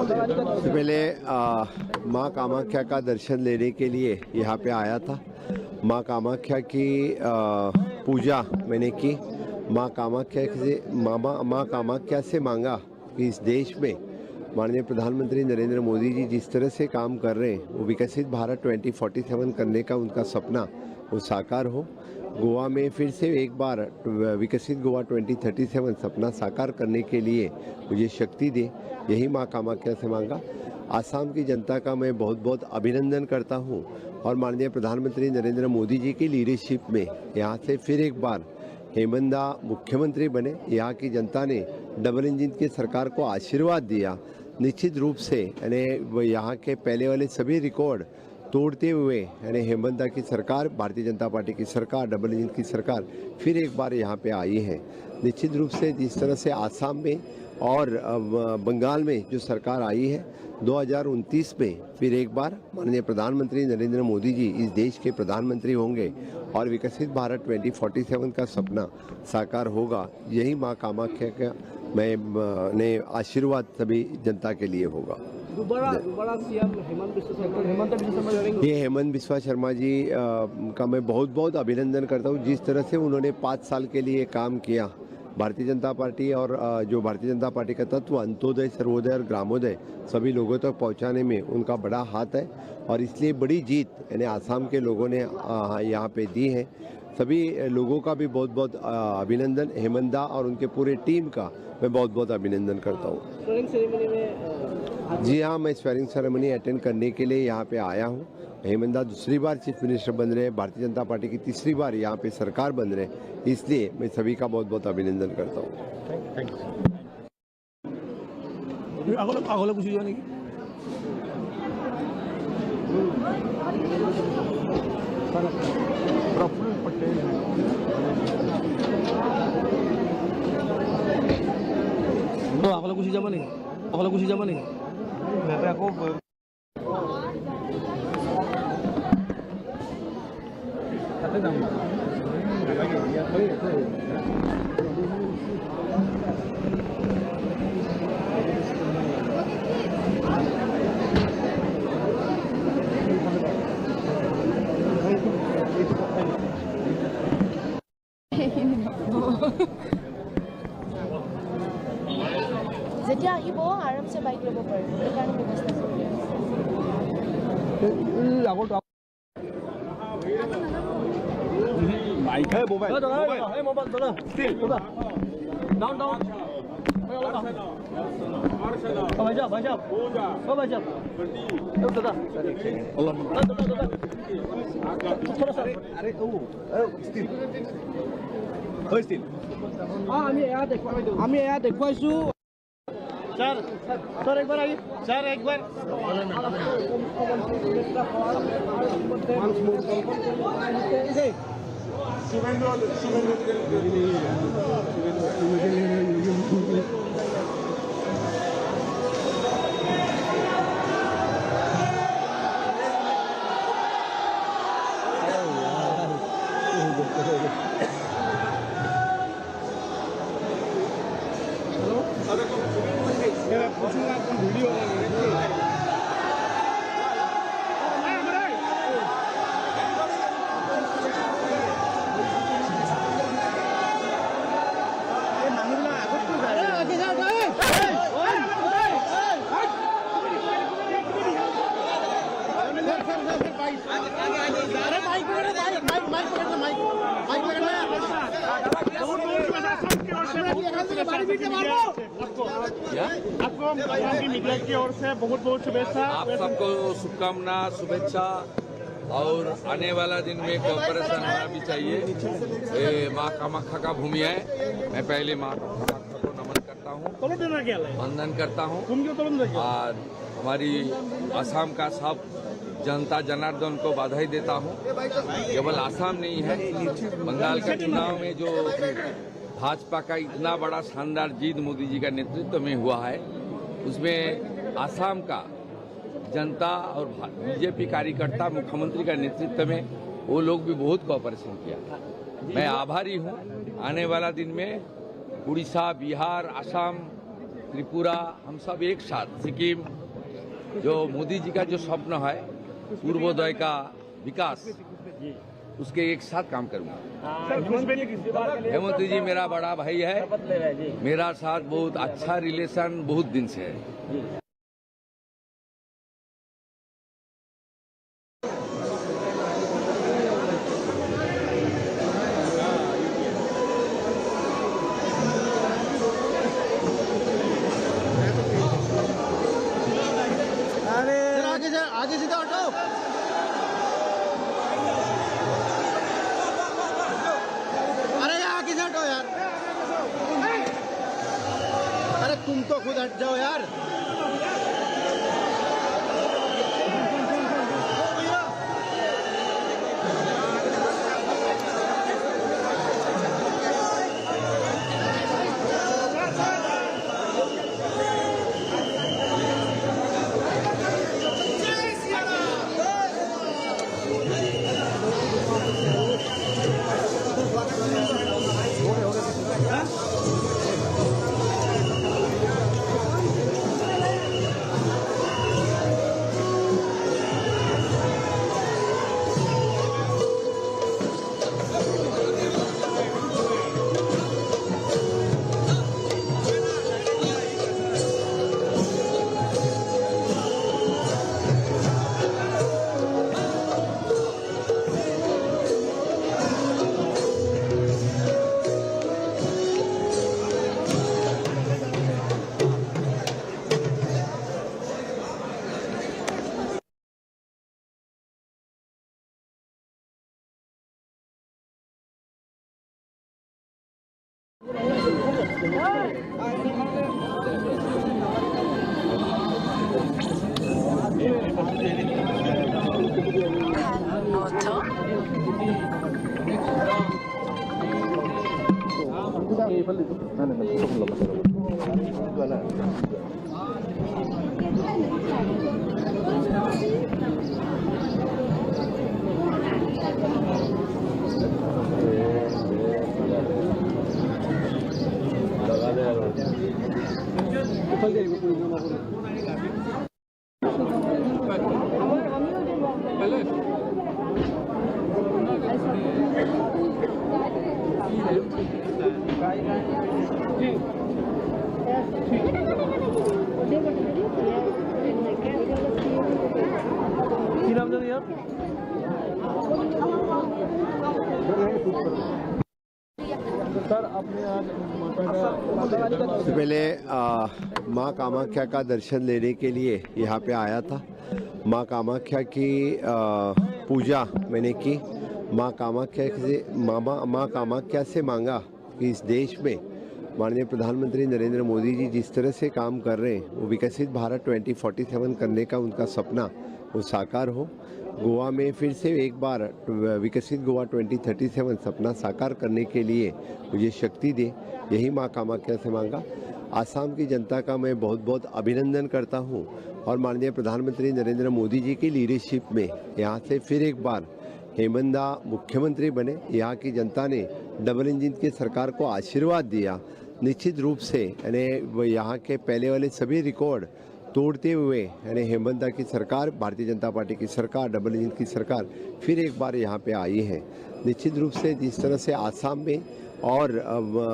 सबसे पहले माँ कामाख्या का दर्शन लेने के लिए यहाँ पे आया था। माँ कामाख्या की पूजा मैंने की। माँ कामाख्या से मांगा कि इस देश में माननीय प्रधानमंत्री नरेंद्र मोदी जी जिस तरह से काम कर रहे हैं, वो विकसित भारत 2047 करने का उनका सपना वो साकार हो। गोवा में फिर से एक बार विकसित गोवा 2037 सपना साकार करने के लिए मुझे शक्ति दे, यही माँ कामाख्या से मांगा। आसाम की जनता का मैं बहुत बहुत अभिनंदन करता हूँ और माननीय प्रधानमंत्री नरेंद्र मोदी जी की लीडरशिप में यहाँ से फिर एक बार हेमंदा मुख्यमंत्री बने। यहाँ की जनता ने डबल इंजन की सरकार को आशीर्वाद दिया। निश्चित रूप से यानी यहाँ के पहले वाले सभी रिकॉर्ड तोड़ते हुए यानी हेमंता की सरकार, भारतीय जनता पार्टी की सरकार, डबल इंजन की सरकार फिर एक बार यहाँ पे आई है। निश्चित रूप से जिस तरह से आसाम में और बंगाल में जो सरकार आई है, 2029 में फिर एक बार माननीय प्रधानमंत्री नरेंद्र मोदी जी इस देश के प्रधानमंत्री होंगे और विकसित भारत 2047 का सपना साकार होगा। यही माँ कामाख्या का मैं आशीर्वाद सभी जनता के लिए होगा। दोबारा सीएम हेमंत बिस्वा शर्मा जी का मैं बहुत बहुत अभिनंदन करता हूँ। जिस तरह से उन्होंने 5 साल के लिए काम किया, भारतीय जनता पार्टी और जो भारतीय जनता पार्टी का तत्व अंत्योदय, सर्वोदय और ग्रामोदय सभी लोगों तक पहुंचाने में उनका बड़ा हाथ है और इसलिए बड़ी जीत यानी आसाम के लोगों ने यहाँ पे दी है। सभी लोगों का भी बहुत बहुत अभिनंदन। हेमंता और उनके पूरे टीम का मैं बहुत बहुत अभिनंदन करता हूँ। जी हाँ, मैं स्वेरिंग सेरेमनी अटेंड करने के लिए यहाँ पे आया हूँ। हेमंता दूसरी बार चीफ मिनिस्टर बन रहे हैं, भारतीय जनता पार्टी की तीसरी बार यहाँ पे सरकार बन रहे हैं, इसलिए मैं सभी का बहुत बहुत अभिनंदन करता हूँ। थैंक যেতিয়া আহিব আৰামছে বাইক ল'ব পাৰিব, সেইকাৰণে ব্যৱস্থা চলি আছে। আমি এয়া দেখুৱাইছো सर सर एक बार आइए सर एक बार वीडियो आपको मीडिया की ओर से बहुत बहुत शुभेच्छा। आप सबको शुभकामना, शुभेच्छा और आने वाला दिन में कोऑपरेशन होना भी चाहिए। माँ कामाख्या का भूमि है। मैं पहले माँ कामाख्या को नमन करता हूँ, वंदन करता हूँ और हमारी असम का सब जनता जनार्दन को बधाई देता हूँ। केवल असम नहीं है, बंगाल के चुनाव में जो भाजपा का इतना बड़ा शानदार जीत मोदी जी का नेतृत्व में हुआ है, उसमें असम का जनता और बीजेपी कार्यकर्ता मुख्यमंत्री का नेतृत्व में वो लोग भी बहुत कोऑपरेशन किया। मैं आभारी हूँ। आने वाला दिन में उड़ीसा, बिहार, असम त्रिपुरा, हम सब एक साथ सिक्किम, जो मोदी जी का जो स्वप्न है पूर्वोदय का विकास, उसके एक साथ काम करूंगा। हेमंत जी मेरा बड़ा भाई है, मेरा साथ बहुत अच्छा रिलेशन बहुत दिन से है। आगे सीधा हटो। अरे आगे से हटो यार। अरे तुम तो खुद हट जाओ यार। सबसे पहले माँ कामाख्या का दर्शन लेने के लिए यहाँ पे आया था। माँ कामाख्या की पूजा मैंने की। माँ कामाख्या से मांगा कि इस देश में माननीय प्रधानमंत्री नरेंद्र मोदी जी जिस तरह से काम कर रहे हैं, वो विकसित भारत 2047 करने का उनका सपना वो साकार हो। गोवा में फिर से एक बार विकसित गोवा 2037 सपना साकार करने के लिए मुझे शक्ति दे, यही माँ कामाख्या से मांगा। आसाम की जनता का मैं बहुत बहुत अभिनंदन करता हूँ और माननीय प्रधानमंत्री नरेंद्र मोदी जी की लीडरशिप में यहाँ से फिर एक बार हेमंदा मुख्यमंत्री बने। यहाँ की जनता ने डबल इंजन की सरकार को आशीर्वाद दिया। निश्चित रूप से यानी यहाँ के पहले वाले सभी रिकॉर्ड तोड़ते हुए यानी हेमंता की सरकार, भारतीय जनता पार्टी की सरकार, डबल इंजन की सरकार फिर एक बार यहाँ पे आई है। निश्चित रूप से जिस तरह से आसाम में और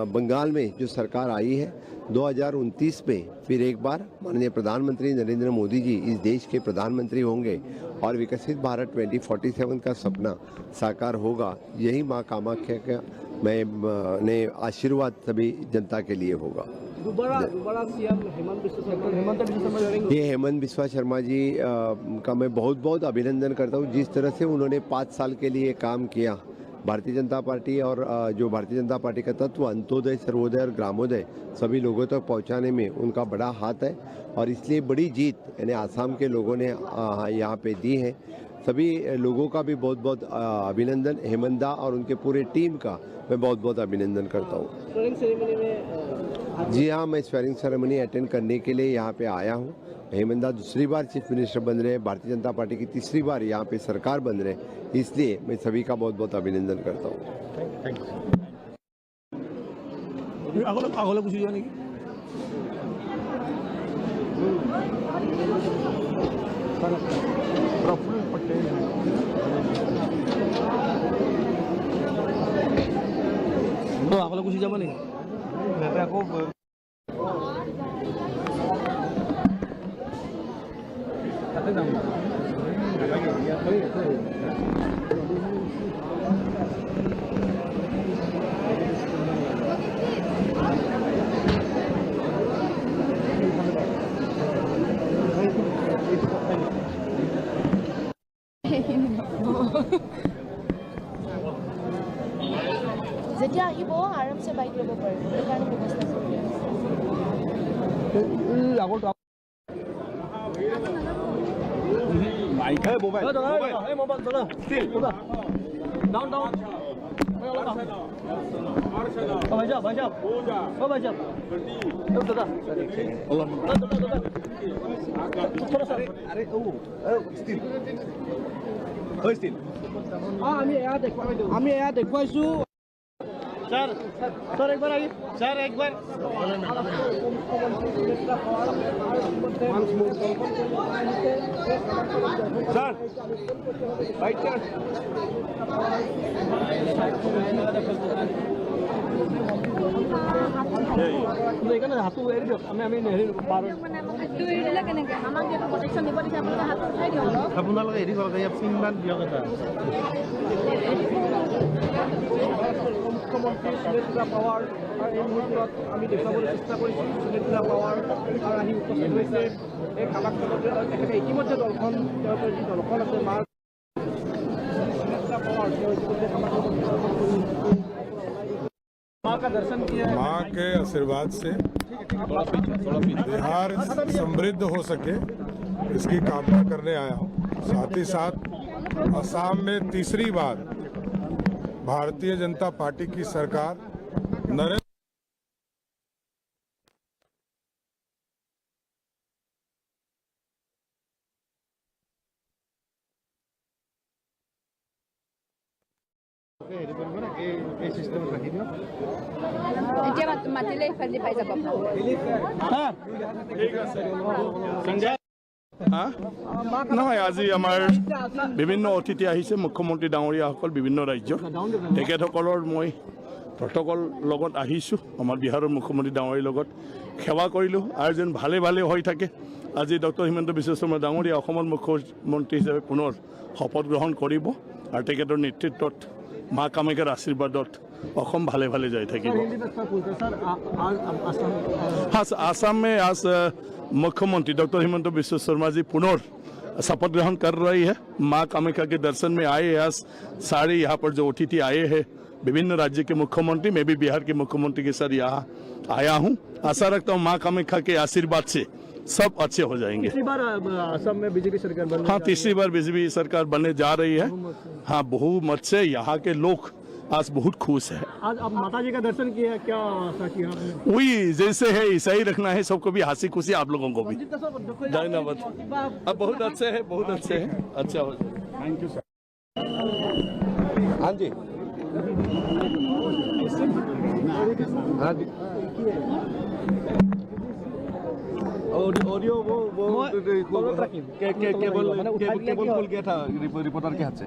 बंगाल में जो सरकार आई है, 2029 में फिर एक बार माननीय प्रधानमंत्री नरेंद्र मोदी जी इस देश के प्रधानमंत्री होंगे और विकसित भारत 2047 का सपना साकार होगा। यही माँ कामाख्या का मैं आशीर्वाद सभी जनता के लिए होगा। दोबारा सीएम हेमंत बिस्वा शर्मा ये हेमंत बिस्वा शर्मा जी का मैं बहुत बहुत अभिनंदन करता हूँ। जिस तरह से उन्होंने 5 साल के लिए काम किया, भारतीय जनता पार्टी और जो भारतीय जनता पार्टी का तत्व अंत्योदय, सर्वोदय और ग्रामोदय सभी लोगों तक पहुंचाने में उनका बड़ा हाथ है और इसलिए बड़ी जीत यानी आसाम के लोगों ने यहाँ पे दी है। सभी लोगों का भी बहुत बहुत अभिनंदन। हेमंता और उनके पूरे टीम का मैं बहुत बहुत अभिनंदन करता हूँ। जी हाँ, मैं स्वेरिंग सेरेमनी अटेंड करने के लिए यहाँ पे आया हूँ। हेमंता दूसरी बार चीफ मिनिस्टर बन रहे हैं, भारतीय जनता पार्टी की तीसरी बार यहाँ पे सरकार बन रहे हैं, इसलिए मैं सभी का बहुत बहुत अभिनंदन करता हूँ। प्रफुल्ल पटेल আগলৈ গুচি যাব নেকি আকৌ তাতে যাম যেতিয়া আহিব আৰামছে বাইক ল'ব পাৰিব সেইকাৰণে ব্যৱস্থা কৰি আগত বাইক হে মোবাইল হে মোবাইল দাদা স্টিল দাদা ডাউন ডাউন ओ भाई साहब ओ भाई साहब दादा दादा थोड़ा सा अरे ओ स्टिल আমি এয়া দেখুৱাইছো सर सर एक बार आइए सर एक बार सर राइट सर এইকাৰণে হাতটো এৰি দিয়ক আমি হেৰি পাৰোঁ আপোনালোকে হেৰি কৰক ইয়াত চিনবান দিয়ক এটা মুখ্যমন্ত্ৰী সুনেত্ৰা পাৱাৰ আৰু এই মুহূৰ্তত আমি দেখুৱাবলৈ চেষ্টা কৰিছোঁ সুনেত্ৰা পাৱাৰ আৰু আহি উপস্থিত হৈছে এই কামাখ্যাত তেখেতে ইতিমধ্যে দলখন তেওঁলোকৰ যি দলখন আছে মাৰ সুনেত্ৰা পাৱাৰ তেওঁ ইতিমধ্যে কামাখ্যাত माँ का दर्शन किया माँ के आशीर्वाद से बिहार समृद्ध हो सके इसकी कामना करने आया हूँ। साथ ही साथ असम में तीसरी बार भारतीय जनता पार्टी की सरकार नरेंद्र মাতিলে ইফালে পাই যাব নহয় আজি আমাৰ বিভিন্ন অতিথি আহিছে মুখ্যমন্ত্ৰী ডাঙৰীয়াসকল বিভিন্ন ৰাজ্যৰ তেখেতসকলৰ মই প্ৰটকল লগত আহিছোঁ আমাৰ বিহাৰৰ মুখ্যমন্ত্ৰী ডাঙৰীয়াৰ লগত সেৱা কৰিলোঁ আৰু যেন ভালে ভালে হৈ থাকে আজি ডক্টৰ হিমন্ত বিশ্ব শৰ্মা ডাঙৰীয়া অসমৰ মুখ্যমন্ত্ৰী হিচাপে পুনৰ শপত গ্ৰহণ কৰিব আৰু তেখেতৰ নেতৃত্বত মা কামাখ্যাৰ আশীৰ্বাদত অসম ভালে ভালে যাই থাকিব आसाम में आज मुख्यमंत्री डॉक्टर हिमंत बिस्व शर्मा जी पुनः शपथ ग्रहण कर रही है। माँ कामाख्या के दर्शन में आए आज सारे यहाँ पर जो अतिथि आए हैं विभिन्न राज्य के मुख्यमंत्री, मैं भी बिहार के मुख्यमंत्री के साथ यहाँ आया हूँ। आशा रखता हूँ माँ कामाख्या के आशीर्वाद से सब अच्छे हो जाएंगे। तीसरी बार असम में बीजेपी सरकार बनने हाँ, तीसरी बार बीजेपी सरकार बनने जा रही है। हाँ, बहुमत से यहाँ के लोग आज बहुत खुश है। आज आप माता जी का दर्शन किया, क्या आशा किया आपने? वही जैसे है ऐसा ही रखना है, सबको भी हंसी खुशी, आप लोगों को भी धन्यवाद। अब बहुत अच्छे है, बहुत अच्छे है, अच्छा हो जाए। Thank you sir. हाँ जी हाँ जी ऑडियो वो केबल खोल गया था रिपोर्टर के हाथ से।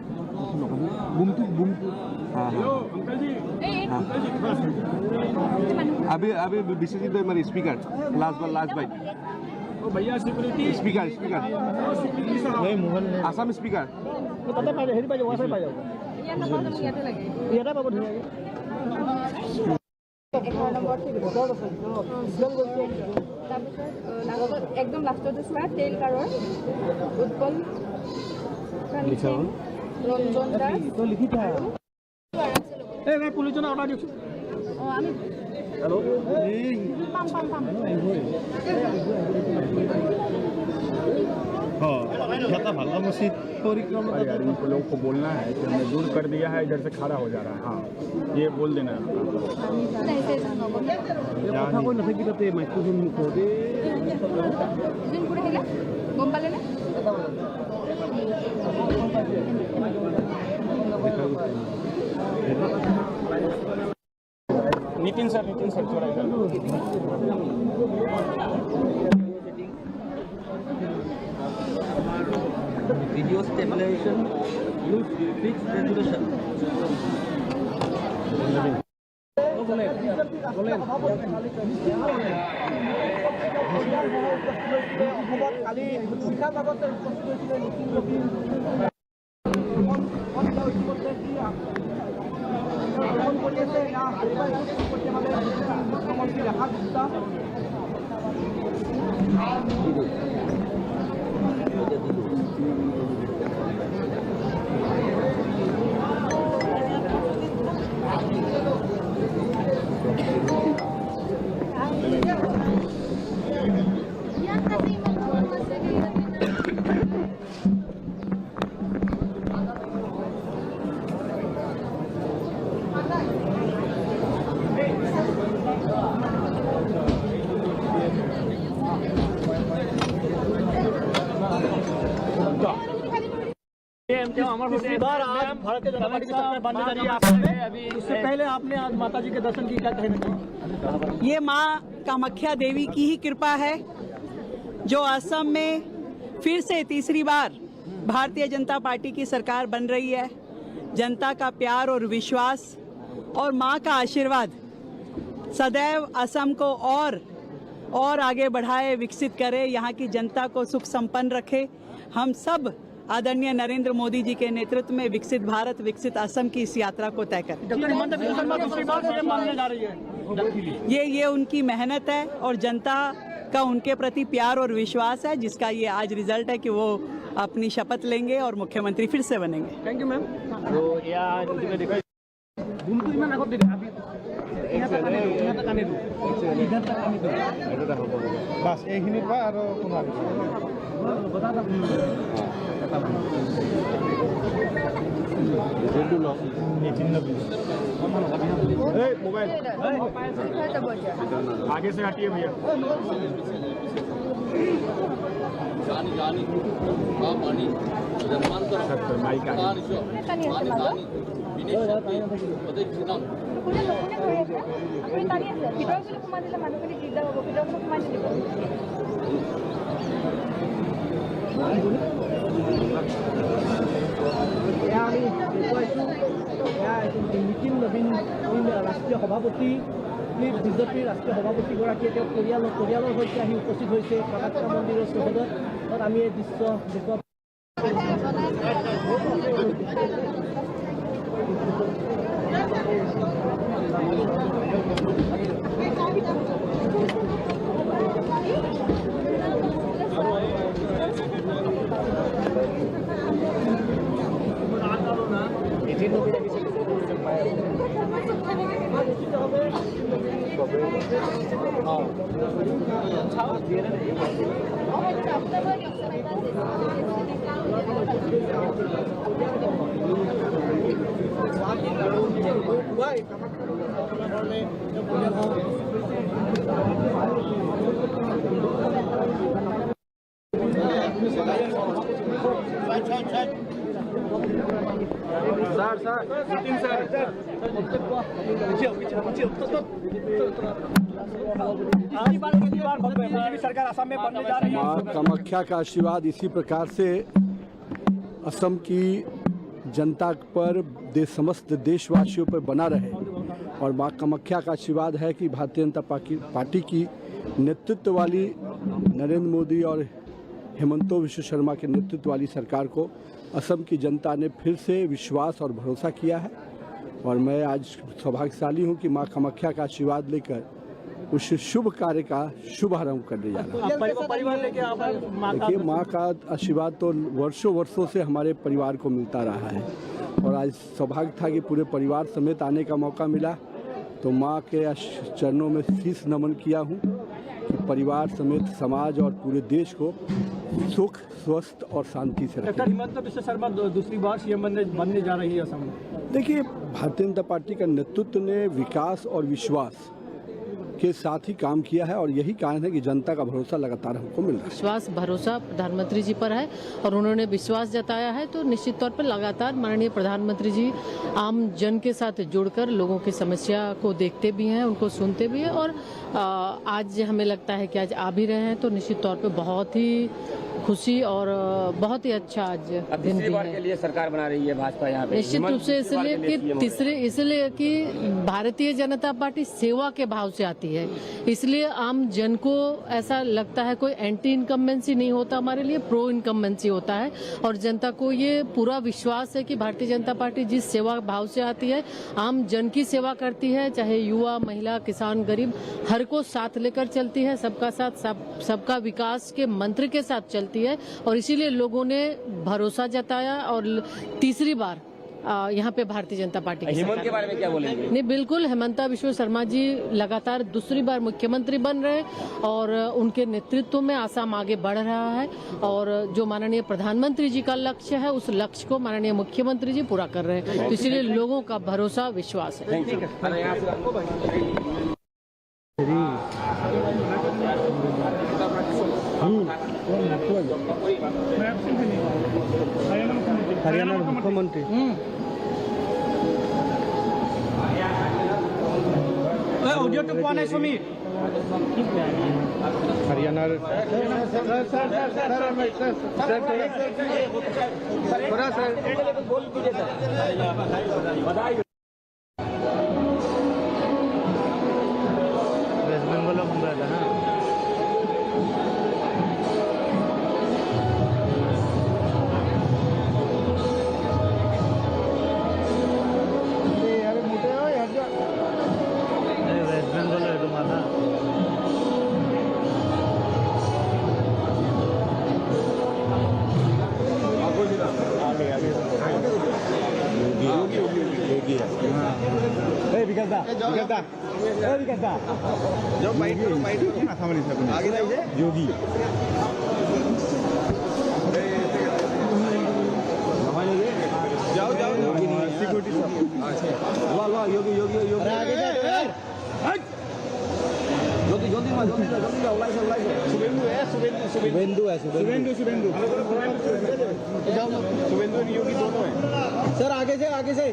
अभी बीसीसी तो हमारे स्पीकर लास्ट बाइट भैया सिक्योरिटी स्पीकर आसाम स्पीकर তাতে পাই হেৰি পাই যাব ৱাইফাই পাই যাব ইয়াতে পাব ধুনীয়াকৈ একদম লাষ্টতে চোৱা তেল কাৰৰ উৎপল ৰঞ্জন দাস লিখি থা এই পুলিচজনে অৰ্ডাৰ দিছোঁ আমি हेलो পাম हाँ भाला मस्जिद परिक्रमा इन लोगों को बोलना है कि हमने दूर कर दिया है, इधर से खड़ा हो जा रहा है। हाँ, ये बोल देना है। কথা কৈ নাথাকি তাতে মাইক্ৰফোন মুখতে গম পালে নে नितिन सर थोड़ा इधर video stabilization use fixed resolution. उससे पहले आपने आज माता जी के दर्शन की, क्या कहना चाहिए? ये माँ कामाख्या देवी की ही कृपा है जो असम में फिर से तीसरी बार भारतीय जनता पार्टी की सरकार बन रही है। जनता का प्यार और विश्वास और माँ का आशीर्वाद सदैव असम को और आगे बढ़ाए, विकसित करे, यहाँ की जनता को सुख संपन्न रखे। हम सब आदरणीय नरेंद्र मोदी जी के नेतृत्व में विकसित भारत, विकसित असम की इस यात्रा को तय करें। ये उनकी मेहनत है और जनता का उनके प्रति प्यार और विश्वास है, जिसका ये आज रिजल्ट है कि वो अपनी शपथ लेंगे और मुख्यमंत्री फिर से बनेंगे। Thank you ma'am. बस एक मिनट बाद मोबाइल आगे से हटिए भैया। নীতিন নবীন ৰাষ্ট্ৰীয় সভাপতি, বিজেপিৰ ৰাষ্ট্ৰীয় সভাপতিগৰাকীয়ে তেওঁ পৰিয়ালৰ সৈতে আহি উপস্থিত হৈছে কামাখ্যা মন্দিৰৰ চৌহদত। আমি এই দৃশ্য দেখুৱাব सरकार असम में बनने जा रही है। माँ कामाख्या का आशीर्वाद इसी प्रकार से असम की जनता पर, समस्त देशवासियों पर बना रहे और माँ कामाख्या का आशीर्वाद है कि भारतीय जनता पार्टी की नेतृत्व वाली नरेंद्र मोदी और हेमंतो विश्व शर्मा के नेतृत्व वाली सरकार को असम की जनता ने फिर से विश्वास और भरोसा किया है। और मैं आज सौभाग्यशाली हूँ कि माँ कामाख्या का आशीर्वाद लेकर उस शुभ कार्य का शुभारंभ करने जा रहा हूँ। देखिए, माँ का आशीर्वाद तो वर्षों से हमारे परिवार को मिलता रहा है और आज सौभाग्य था कि पूरे परिवार समेत आने का मौका मिला, तो माँ के चरणों में शीश नमन किया हूँ कि परिवार समेत समाज और पूरे देश को सुख, स्वस्थ और शांति से रखें। हिमंता विश्व शर्मा दूसरी बार सीएम बनने जा रही है असम में। देखिए, भारतीय जनता पार्टी का नेतृत्व ने विकास और विश्वास के साथ ही काम किया है और यही कारण है कि जनता का भरोसा लगातार हमको मिल रहा है। विश्वास, भरोसा प्रधानमंत्री जी पर है और उन्होंने विश्वास जताया है, तो निश्चित तौर पर लगातार माननीय प्रधानमंत्री जी आम जन के साथ जुड़कर लोगों की समस्या को देखते भी हैं, उनको सुनते भी हैं और आज हमें लगता है कि आज आ भी रहे हैं, तो निश्चित तौर पर बहुत ही खुशी और बहुत ही अच्छा आज दिन भी है। के लिए सरकार बना रही है भाजपा यहाँ पे निश्चित रूप से इसलिए कि भारतीय जनता पार्टी सेवा के भाव से आती है, इसलिए आम जन को ऐसा लगता है कोई एंटी इनकम्बेंसी नहीं होता, हमारे लिए प्रो इनकम्बेंसी होता है। और जनता को ये पूरा विश्वास है कि भारतीय जनता पार्टी जिस सेवा भाव से आती है, आम जन की सेवा करती है, चाहे युवा, महिला, किसान, गरीब, हर को साथ लेकर चलती है, सबका साथ सबका विकास के मंत्र के साथ चलती है। और इसीलिए लोगों ने भरोसा जताया और तीसरी बार यहाँ पे भारतीय जनता पार्टी की हेमंत के बारे में क्या बोलेंगे? नहीं, बिल्कुल हेमंता बिश्व शर्मा जी लगातार दूसरी बार मुख्यमंत्री बन रहे और उनके नेतृत्व में आसाम आगे बढ़ रहा है। और जो माननीय प्रधानमंत्री जी का लक्ष्य है, उस लक्ष्य को माननीय मुख्यमंत्री जी पूरा कर रहे हैं, तो इसलिए लोगों का भरोसा, विश्वास है। हरियाणा मुख्यमंत्री অডিঅ'টো পোৱা নাই সমীৰ। हरियाणा वेस्ट बेंगल योगी शुभेंदु योगी दोनों है सर। आगे से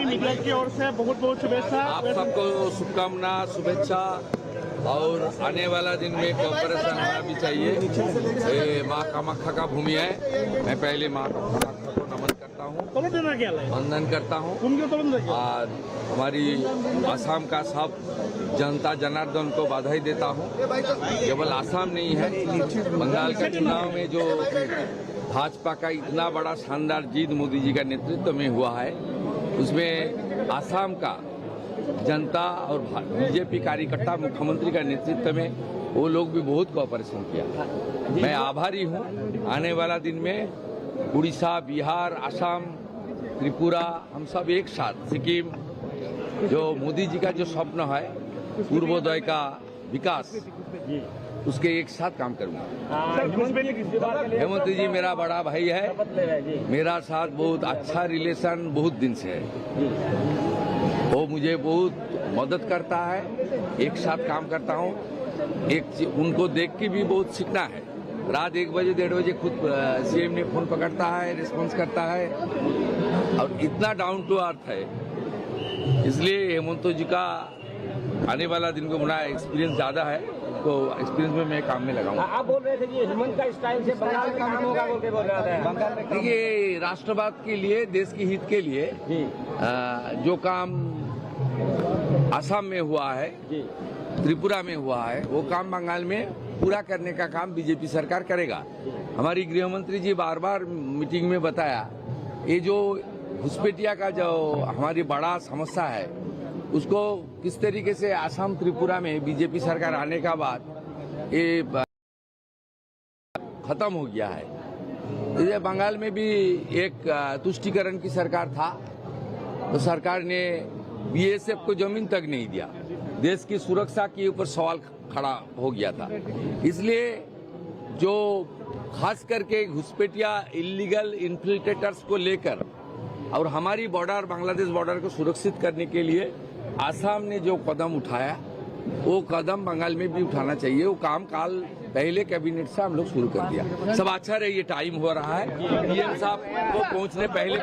मीडिया की ओर से बहुत शुभेच्छा। आप सबको शुभकामना, शुभेच्छा। और आने वाला दिन में कोऑपरेशन होना भी चाहिए। ये माँ कामाख्या का भूमि है। मैं पहले माँ कामाख्या को नमन करता हूँ, वंदन करता हूँ। और हमारी आसाम का सब जनता जनार्दन को बधाई देता हूँ। केवल आसाम नहीं है, बंगाल के चुनाव में जो भाजपा का इतना बड़ा शानदार जीत मोदी जी का नेतृत्व में हुआ है, उसमें आसाम का जनता और बीजेपी कार्यकर्ता मुख्यमंत्री का नेतृत्व में वो लोग भी बहुत कोऑपरेशन किया। मैं आभारी हूँ। आने वाला दिन में उड़ीसा, बिहार, आसाम, त्रिपुरा, हम सब एक साथ, सिक्किम, जो मोदी जी का जो स्वप्न है पूर्वोदय का विकास, उसके एक साथ काम करूंगा। हेमंत जी मेरा बड़ा भाई है, मेरा साथ बहुत अच्छा रिलेशन बहुत दिन से है। वो मुझे बहुत मदद करता है, एक साथ काम करता हूँ। उनको देख के भी बहुत सीखना है। रात 1 बजे 1:30 बजे खुद सीएम ने फोन पकड़ता है, रिस्पॉन्स करता है और इतना डाउन टू अर्थ है। इसलिए हेमंत जी का आने वाला दिन को बड़ा एक्सपीरियंस ज्यादा है, तो एक्सपीरियंस में मैं काम में लगाऊंगा। आप बोल रहे थे कि हेमंत का स्टाइल से बंगाल में काम होगा बोल के बोल रहा था। बंगाल में देखिए, राष्ट्रवाद के लिए, देश के हित के लिए जो काम असम में हुआ है, त्रिपुरा में हुआ है, वो काम बंगाल में पूरा करने का काम बीजेपी सरकार करेगा। हमारी गृह मंत्री जी बार बार मीटिंग में बताया, ये जो घुसपैठिया का जो हमारी बड़ा समस्या है, उसको किस तरीके से असम त्रिपुरा में बीजेपी सरकार आने का बाद ये खत्म हो गया है। ये बंगाल में भी एक तुष्टीकरण की सरकार था, तो सरकार ने बीएसएफ को जमीन तक नहीं दिया, देश की सुरक्षा के ऊपर सवाल खड़ा हो गया था। इसलिए जो खास करके घुसपैठिया इलीगल इन्फिल्ट्रेटर्स को लेकर और हमारी बॉर्डर बांग्लादेश बॉर्डर को सुरक्षित करने के लिए आसाम ने जो कदम उठाया वो कदम बंगाल में भी उठाना चाहिए। वो काम काल पहले कैबिनेट से हम लोग शुरू कर दिया। सब अच्छा रहे, ये टाइम हो रहा है, पीएम साहब को पहुंचने पहले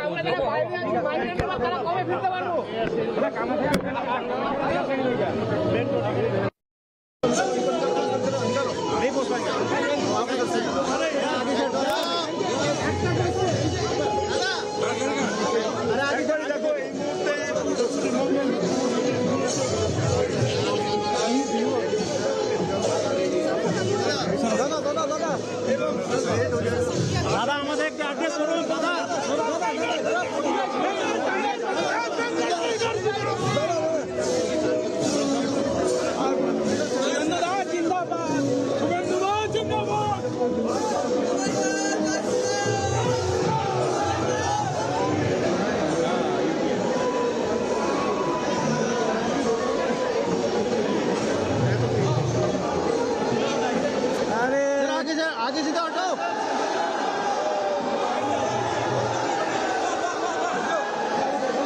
आगे सीधा हटो।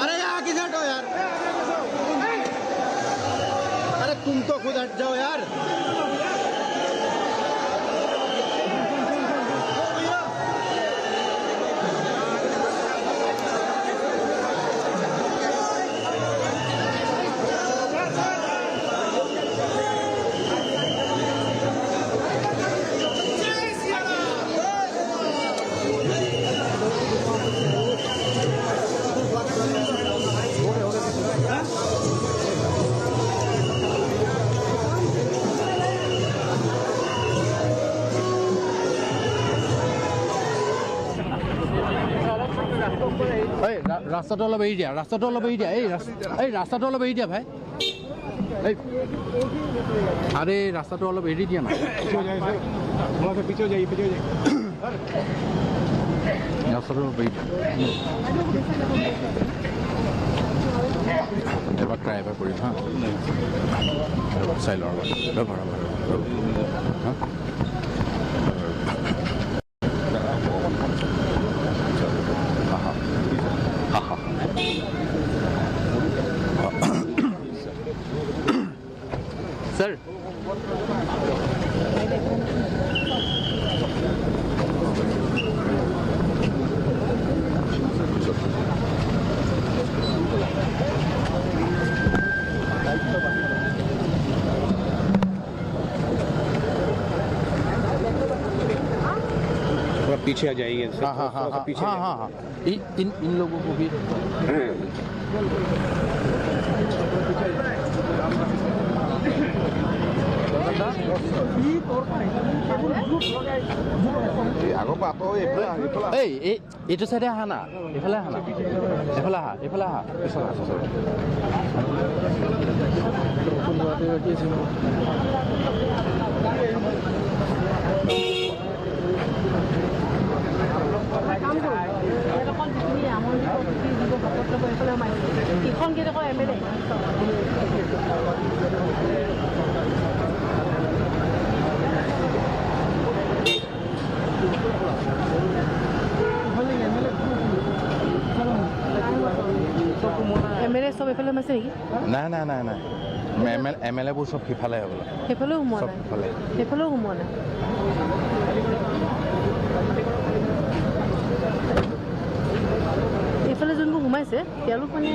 अरे आगे से हटो यार। अरे तुम तो खुद हट जाओ यार। ৰাস্তাটো অলপ এৰি দিয়া, ৰাস্তাটো অলপ এৰি দিয়া, এই ৰাস্তাটো অলপ এৰি দিয়া ভাই। আরে রাস্তাটা অলপ এড়িয়ে দিয়া না, পিছিয়ে যাই রাস্তাটা অলপ এড়িয়ে এবার ট্রাই এবার করি। হ্যাঁ চাই লওয়া হ্যাঁ सर पीछे आ जाइए। हाँ हाँ हाँ हाँ हाँ हाँ हाँ इन लोगों को भी এইটো চাইডে আহা না, এইফালে আহা না, এইফালে আহা, এইফালে আহা, পিছত আহা। এমএলএ সব এফালে আছে নেকি? নাই নাই নাই নাই, এমএলএ বোৰ চব সিফালে হ'ব। সেইফালেও সোমোৱা নাই, সেইফালেও সোমোৱা নাই। এইফালে যোনবোৰ সোমাইছে তেওঁলোক মানে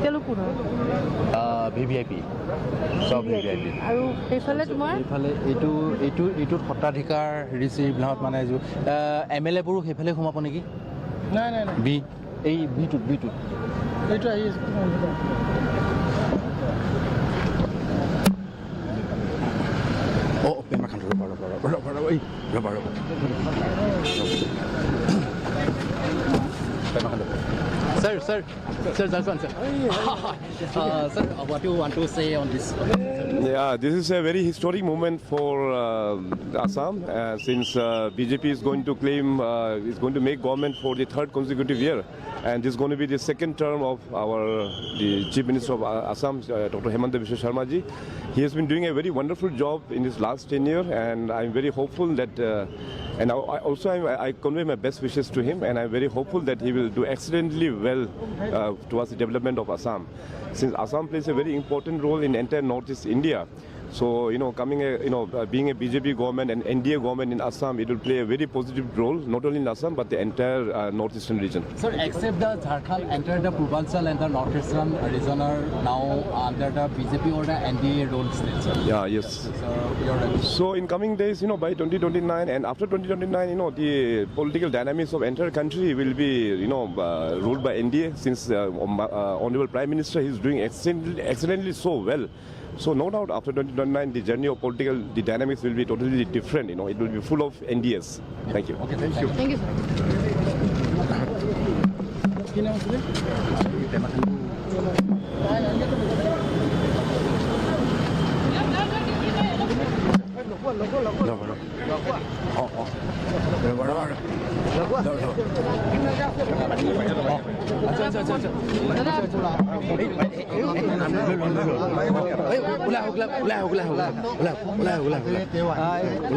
তেওঁলোক কোন হয়? ভিভিআইপি চব ভিভিআইপি। আৰু সেইফালে তোমাৰ এইফালে এইটোত সত্ৰাধিকাৰ ৰিচিভত মানে এমএলএ বোৰো সেইফালে সোমাব নেকি? নাই নাই নাই, বি এই বিটোত এইটো আহি আছে। পেমা খান ৰ'বা পেমা খান Sir, just one, sir. Sir, what do you want to say on this? Yeah, this is a very historic moment for Assam since BJP is going to claim, is going to make government for the third consecutive year. And this is going to be the second term of the Chief Minister of Assam, Dr. Hemanta Biswa Sharma ji. He has been doing a very wonderful job in his last tenure, and I'm very hopeful that, and I convey my best wishes to him, and I'm very hopeful that he will do excellently well towards the development of Assam. Since Assam plays a very important role in entire Northeast India, so being a BJP government and NDA government in Assam, it will play a very positive role not only in Assam but the entire northeastern region. Sir, except the Jharkhand entered the Purbanchal and the northeastern region are now under the BJP or the NDA role still, sir. Yeah, yes. So in coming days, by 2029 and after 2029, the political dynamics of entire country will be, ruled by NDA, since Honorable Prime Minister is doing excellently so well. So no doubt after 2029, the journey of the dynamics will be totally different. It will be full of NDS. Thank you. Okay, thank you. Thank you,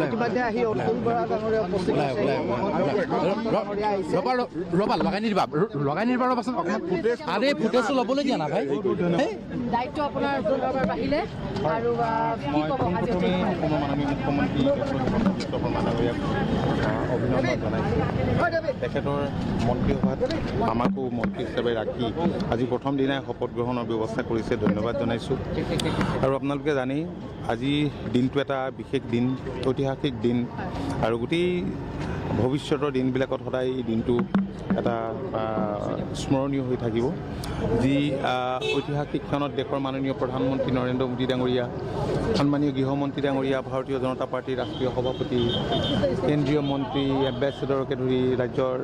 ইতিমধ্যে আহি অতুল বৰা ডাঙৰীয়া উপস্থিত দায়িত্ব আপোনাৰ বাঢ়িলে আৰু কি ক'ব আজি মাননীয় মুখ্যমন্ত্ৰী অভিনন্দন জনাইছোঁ। তেখেতৰ মন্ত্ৰীসভাত আমাকো মন্ত্ৰী হিচাপে ৰাখি আজি প্ৰথম দিনাই শপত গ্ৰহণৰ ব্যৱস্থা কৰিছে, ধন্যবাদ জনাইছোঁ। আৰু আপোনালোকে জানেই আজি দিনটো এটা বিশেষ দিন, ঐতিহাসিক দিন, আৰু গোটেই ভৱিষ্যতৰ দিনবিলাকত সদায় এই দিনটো এটা স্মৰণীয় হৈ থাকিব। যি ঐতিহাসিক ক্ষণত দেশৰ মাননীয় প্ৰধানমন্ত্ৰী নৰেন্দ্ৰ মোদী ডাঙৰীয়া, সন্মানীয় গৃহমন্ত্ৰী ডাঙৰীয়া, ভাৰতীয় জনতা পাৰ্টীৰ ৰাষ্ট্ৰীয় সভাপতি, কেন্দ্ৰীয় মন্ত্ৰী, এম্বেচেডৰকে ধৰি ৰাজ্যৰ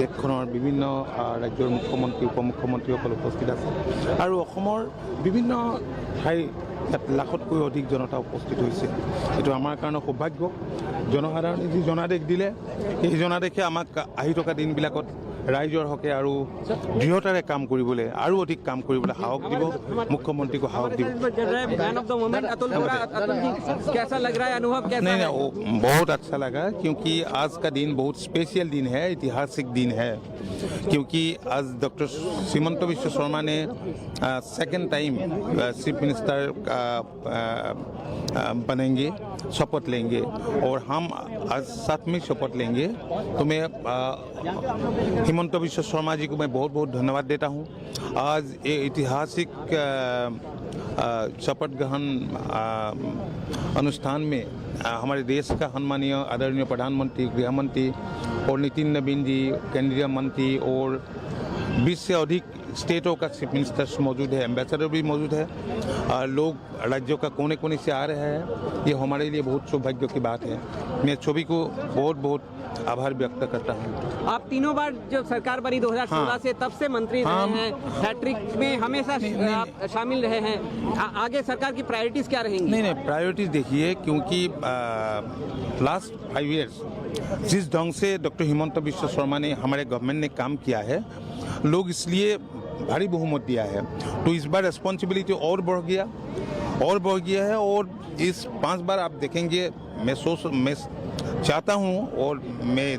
দেশখনৰ বিভিন্ন ৰাজ্যৰ মুখ্যমন্ত্ৰী, উপ মুখ্যমন্ত্ৰীসকল উপস্থিত আছে, আৰু অসমৰ বিভিন্ন ঠাই লাখতকৈ অধিক জনতা উপস্থিত হৈছে। এইটো আমাৰ কাৰণে সৌভাগ্য। জনসাধাৰণে যি জনাদেশ দিলে, সেই জনাদেশে আমাক আহি থকা দিনবিলাকত ৰাইজৰ হকে আৰু দৃঢ়তাৰে কাম কৰিবলৈ, আৰু অধিক কাম কৰিবলৈ সাহস দিব, মুখ্যমন্ত্ৰীকো সাহস দিব। नहीं, बहुत अच्छा लगा क्योंकि आज का दिन बहुत स्पेशल दिन है, ऐतिहासिक दिन है, क्योंकि आज डॉक्टर हिमंत बिश्व शर्मा ने सेकंड टाइम चीफ मिनिस्टर बनेंगे, शपथ लेंगे, और हम आज साथ में शपथ लेंगे। तो मैं हिमंत बिश्व शर्मा जी को मैं बहुत बहुत धन्यवाद देता हूँ। आज ये ऐतिहासिक शपथ ग्रहण अनुष्ठान में हमारे देश का सम्मानीय आदरणीय प्रधानमंत्री, गृहमंत्री और नितिन नवीन जी, केंद्रीय मंत्री, और 20 से अधिक स्टेटों का चीफ मिनिस्टर्स मौजूद है, एम्बेसडर भी मौजूद है, लोग राज्यों का कोने कोने से आ रहे हैं। ये हमारे लिए बहुत सौभाग्य की बात है। मैं सभी को बहुत बहुत आभार व्यक्त करता हूँ। आप तीनों बार जब सरकार बनी 2016 से, तब से मंत्री रहे हैं, हैट्रिक में हमेशा शामिल रहे हैं। आगे सरकार की प्रायोरिटीज क्या रहेंगी? नहीं, प्रायोरिटीज देखिए, क्योंकि लास्ट 5 इयर्स जिस ढंग से डॉक्टर हिमंत बिश्व शर्मा ने, हमारे गवर्नमेंट ने काम किया है, लोग इसलिए भारी बहुमत दिया है। तो इस बार रिस्पॉन्सिबिलिटी और बढ़ गया है, और इस 5 बार आप देखेंगे, मैं चाहता हूँ और मैं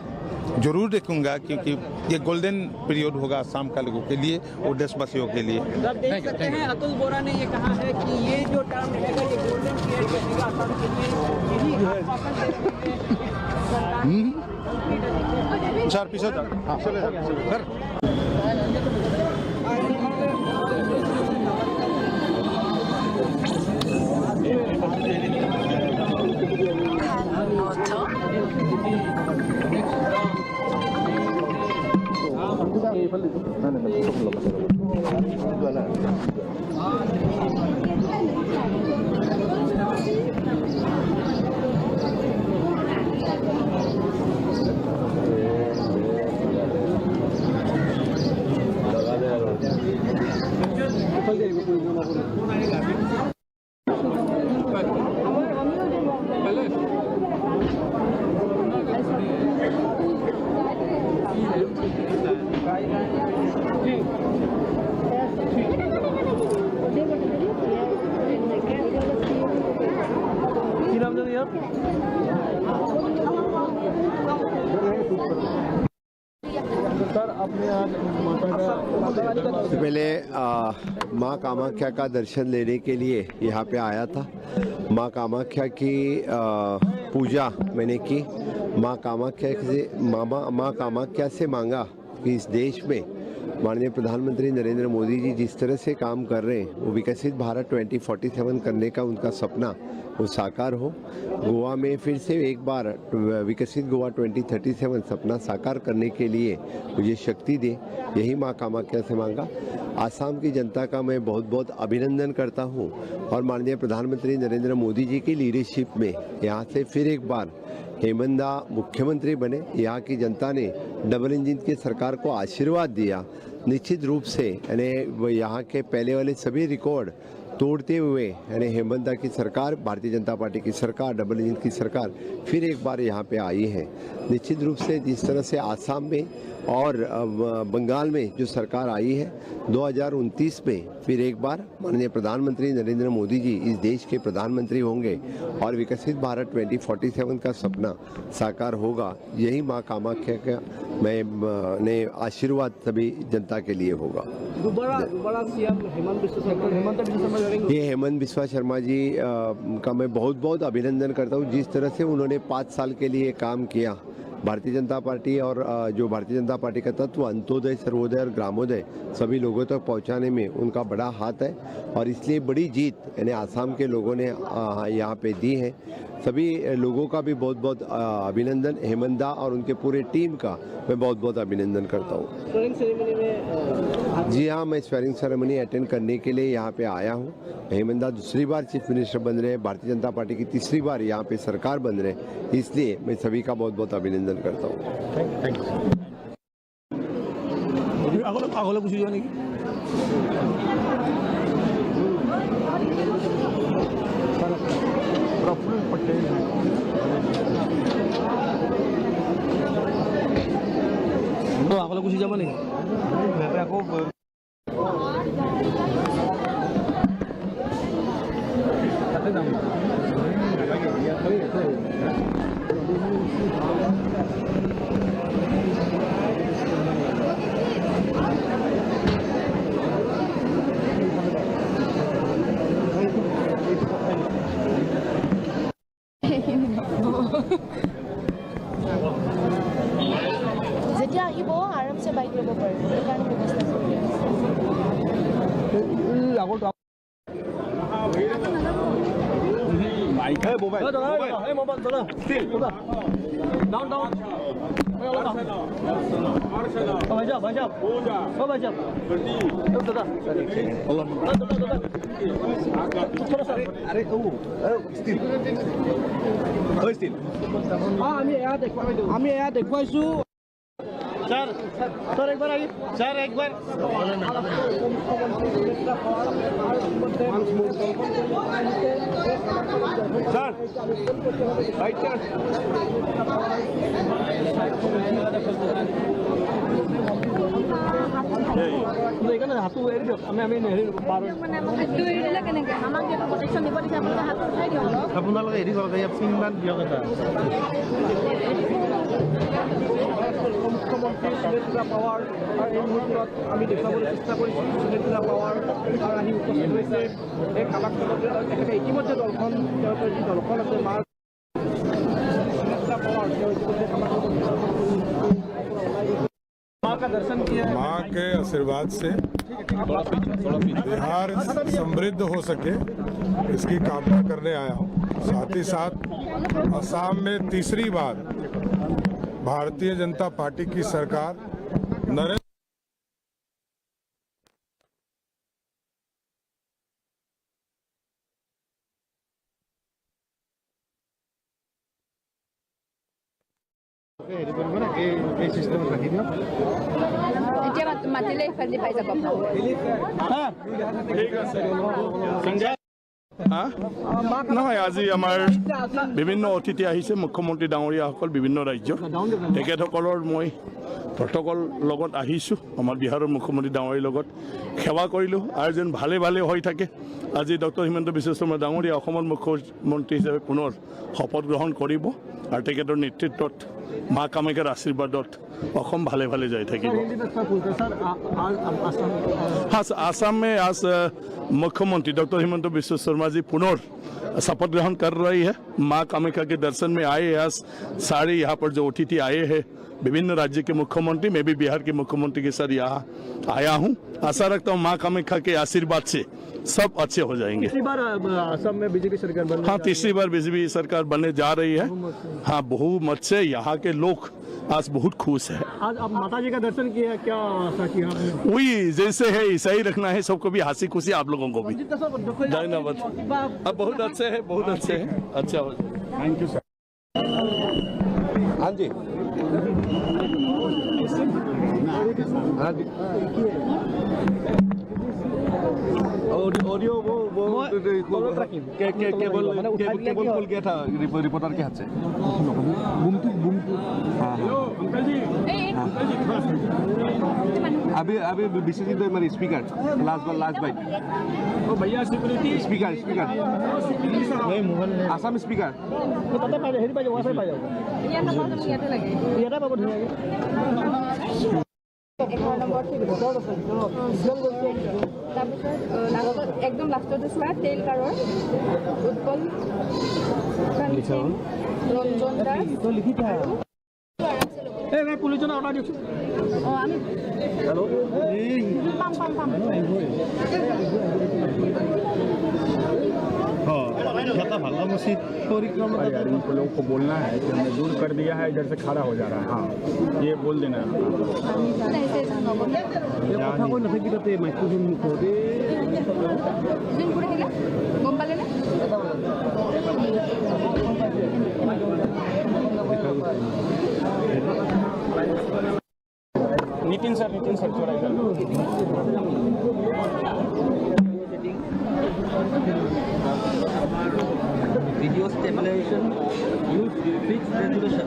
जरूर देखूंगा, क्योंकि ये गोल्डन पीरियड होगा आसाम का लोगों के लिए और देशवासियों के लिए। देख सकते हैं अतुल बोरा ने ये कहा है कि ये जो टर्म रहेगा ये गोल्डन पीरियड रहेगा आसाम के लिए। सर पीछे सर सबसे पहले माँ कामाख्या का दर्शन लेने के लिए यहाँ पे आया था। माँ कामाख्या की पूजा मैंने की। माँ कामाख्या से मांगा कि इस देश में माननीय प्रधानमंत्री नरेंद्र मोदी जी जिस तरह से काम कर रहे हैं, वो विकसित भारत 2047 करने का उनका सपना वो साकार हो। गोवा में फिर से एक बार विकसित गोवा 2037 सपना साकार करने के लिए मुझे शक्ति दे, यही माँ कामाख्या से मांगा। आसाम की जनता का मैं बहुत बहुत अभिनंदन करता हूँ और माननीय प्रधानमंत्री नरेंद्र मोदी जी की लीडरशिप में यहाँ से फिर एक बार हेमंदा मुख्यमंत्री बने। यहाँ की जनता ने डबल इंजन की सरकार को आशीर्वाद दिया। निश्चित रूप से यानी यहाँ के पहले वाले सभी रिकॉर्ड तोड़ते हुए यानी हेमंता की सरकार, भारतीय जनता पार्टी की सरकार, डबल इंजन की सरकार फिर एक बार यहाँ पे आई है। निश्चित रूप से जिस तरह से आसाम में और बंगाल में जो सरकार आई है, 2029 में फिर एक बार माननीय प्रधानमंत्री नरेंद्र मोदी जी इस देश के प्रधानमंत्री होंगे और विकसित भारत 2047 का सपना साकार होगा। यही माँ कामाख्या का मैं आशीर्वाद सभी जनता के लिए होगा। दोबारा सीएम हेमंत बिस्वा शर्मा जी का मैं बहुत बहुत अभिनंदन करता हूँ। जिस तरह से उन्होंने 5 साल के लिए काम किया, भारतीय जनता पार्टी और जो भारतीय जनता पार्टी का तत्व अंत्योदय, सर्वोदय और ग्रामोदय सभी लोगों तक पहुंचाने में उनका बड़ा हाथ है और इसलिए बड़ी जीत यानी आसाम के लोगों ने यहाँ पे दी है। सभी लोगों का भी बहुत बहुत अभिनंदन। हेमंता और उनके पूरे टीम का मैं बहुत बहुत अभिनंदन करता हूँ। स्वेरिंग सेरेमनी में जी हाँ, मैं स्वेरिंग सेरेमनी अटेंड करने के लिए यहाँ पे आया हूँ। हेमंता दूसरी बार चीफ मिनिस्टर बन रहे हैं, भारतीय जनता पार्टी की तीसरी बार यहाँ पे सरकार बन रहे हैं, इसलिए मैं सभी का बहुत बहुत अभिनंदन करता हूँ। আগলৈ গুচি যাব নেকি? আকৌ তাতে যাম। যেতিয়া আহিব আৰামছে বাইক ল'ব পাৰিব, সেইকাৰণে ব্যৱস্থা কৰি আছে। আমি এয়া দেখুৱাইছো। सर सर एक बार आइए सर, एक बार सर राइट सर। হাতটো এৰি দিয়ক, আমি আপোনালোকে হেৰি কৰক, চিনমান দিয়ক এটা। মুখ্যমন্ত্ৰী সুনেত্ৰা পাৱাৰ আৰু এই মুহূৰ্তত আমি দেখুৱাবলৈ চেষ্টা কৰিছোঁ। সুনেত্ৰা পাৱাৰ আৰু আহি উপস্থিত হৈছে এই কামাখ্যাত। তেখেতে ইতিমধ্যে দলখন তেওঁৰ যি দলখন আছে মাৰ সুনেত্ৰা পাৱাৰ তেওঁ ইতিমধ্যে কামাখ্যাত माँ का दर्शन किया। माँ के आशीर्वाद से बिहार समृद्ध हो सके इसकी कामना करने आया हूँ। साथ ही साथ असम में तीसरी बार भारतीय जनता पार्टी की सरकार नरेंद्र নহয়, আজি আমাৰ বিভিন্ন অতিথি আহিছে, মুখ্যমন্ত্ৰী ডাঙৰীয়াসকল বিভিন্ন ৰাজ্যৰ। তেখেতসকলৰ মই প্ৰট'কল লগত আহিছোঁ। আমাৰ বিহাৰৰ মুখ্যমন্ত্ৰী ডাঙৰীয়াৰ লগত সেৱা কৰিলোঁ আৰু যেন ভালে ভালে হৈ থাকে। আজি ডক্টৰ হিমন্ত বিশ্ব শৰ্মা ডাঙৰীয়া অসমৰ মুখ্যমন্ত্ৰী হিচাপে পুনৰ শপত গ্ৰহণ কৰিব আৰু তেখেতৰ নেতৃত্বত মা কামাখ্যাৰ আশীৰ্বাদত অসম ভালে ভালে যাই থাকিব। आसाम में आज मुख्यमंत्री डॉक्टर हिमंत बिश्व शर्मा जी पुनः शपथ ग्रहण कर रही है। माँ कामाख्या के दर्शन में आए आज सारे यहाँ पर जो अतिथि आए हैं विभिन्न राज्य के मुख्यमंत्री, मैं भी बिहार के मुख्यमंत्री के साथ यहाँ आया हूँ। आशा रखता हूँ माँ कामाख्या के आशीर्वाद से सब अच्छे हो जाएंगे। तीसरी बार असम में बीजेपी सरकार बन हाँ, तीसरी बार बीजेपी सरकार बनने जा रही है। हाँ, बहुमत से यहाँ के लोग आज बहुत खुश है। आज आप माता जी का दर्शन किया, क्या आशा किया आपने? वही जैसे है ऐसा ही रखना है, सबको भी हंसी खुशी, आप लोगों को भी। धन्यवाद। अब बहुत अच्छे है, बहुत अच्छे है, अच्छा हो। Thank you sir. हाँ जी, हाँ जी। ऑडियो वो केबल खुल गया था रिपोर्टर के हाथ से। अभी विशेषित हमारे स्पीकर लास्ट बाइट भैया सिक्योरिटी स्पीकर आसाम स्पीकर हेरी पाई वहाँ से पाई একদম লাষ্টতে চোৱা তেল কাৰৰ উৎপল ৰঞ্জন দাস পুলিচজনে অৰ্ডাৰ দিছোঁ। অঁ আমি পাম लोगों को बोलना है कि हमने दूर कर दिया है, इधर से खड़ा हो जा रहा है। हाँ, ये बोल देना है। कोई नहीं करते माइक्रोफोन को दे জুম কৰি দিলে গম পালে নে? नितिन सर थोड़ा इधर video stabilization use fixed resolution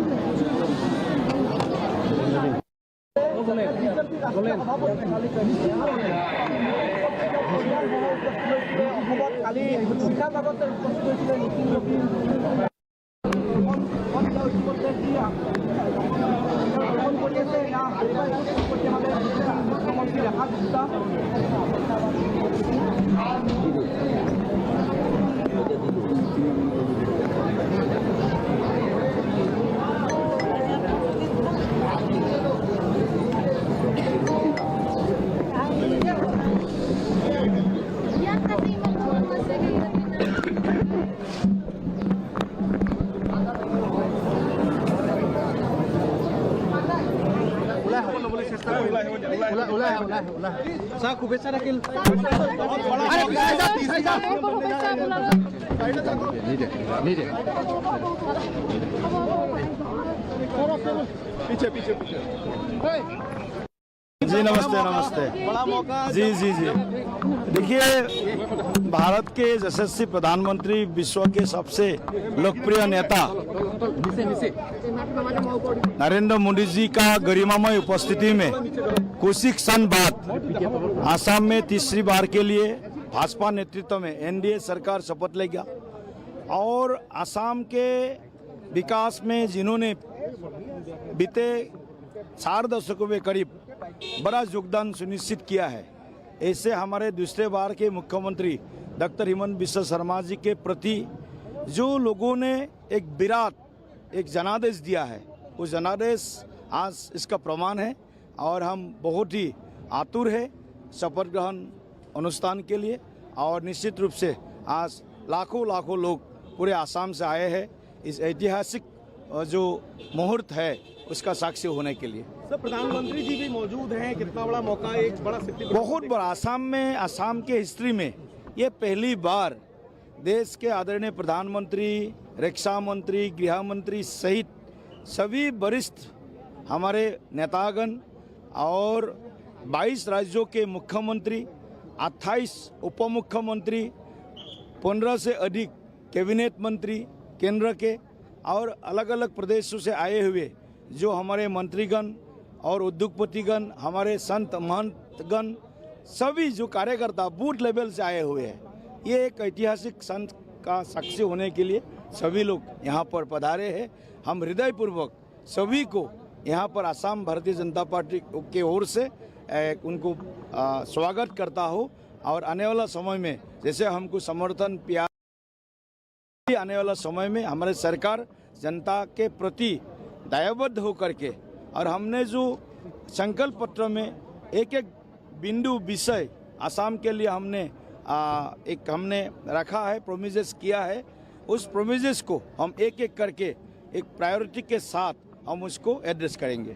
शुभेच्छा राखील पीछे जी नमस्ते। बड़ा मौका जी देखिए, भारत के यशस्वी प्रधानमंत्री, विश्व के सबसे लोकप्रिय नेता नरेंद्र मोदी जी का गरिमामय उपस्थिति में कुछ ही क्षण बाद आसाम में तीसरी बार के लिए भाजपा नेतृत्व में एनडीए सरकार शपथ लेगा और आसाम के विकास में जिन्होंने बीते 4 दशकों में करीब बड़ा योगदान सुनिश्चित किया है, ऐसे हमारे दूसरे बार के मुख्यमंत्री डॉक्टर हिमंत बिश्व शर्मा जी के प्रति जो लोगों ने एक जनादेश दिया है, वो जनादेश आज इसका प्रमाण है और हम बहुत ही आतुर है शपथ ग्रहण अनुष्ठान के लिए। और निश्चित रूप से आज लाखों लोग पूरे आसाम से आए हैं इस ऐतिहासिक जो मुहूर्त है उसका साक्षी होने के लिए। सर, प्रधानमंत्री जी भी मौजूद हैं, कितना बड़ा मौका, एक बड़ा बहुत बड़ा आसाम के हिस्ट्री में ये पहली बार देश के आदरणीय प्रधानमंत्री, रक्षा मंत्री, गृह मंत्री सहित सभी वरिष्ठ हमारे नेतागण और 22 राज्यों के मुख्यमंत्री, 28 उप मुख्यमंत्री, 15 से अधिक कैबिनेट मंत्री केंद्र के और अलग अलग प्रदेशों से आए हुए जो हमारे मंत्रीगण और उद्योगपतिगण, हमारे संत महंतगण, सभी जो कार्यकर्ता बूथ लेवल से आए हुए हैं, ये एक ऐतिहासिक संत का साक्षी होने के लिए सभी लोग यहाँ पर पधारे हैं। हम हृदयपूर्वक सभी को यहाँ पर असम भारतीय जनता पार्टी के ओर से उनको स्वागत करता हूँ। और आने वाला समय में जैसे हमको समर्थन प्यार, आने वाला समय में हमारे सरकार जनता के प्रति दायबद्ध होकर के, और हमने जो संकल्प पत्र में एक एक बिंदु विषय असम के लिए हमने रखा है, प्रोमिसेस किया है, उस प्रोमिसेस को हम एक एक करके एक प्रायोरिटी के साथ हम उसको एड्रेस करेंगे।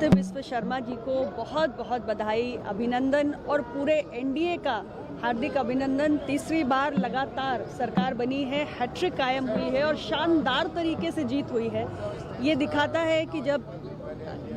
विश्व शर्मा जी को बहुत बहुत बधाई, अभिनंदन और पूरे एनडीए का हार्दिक अभिनंदन। तीसरी बार लगातार सरकार बनी है, हैट्रिक कायम हुई है और शानदार तरीके से जीत हुई है। ये दिखाता है कि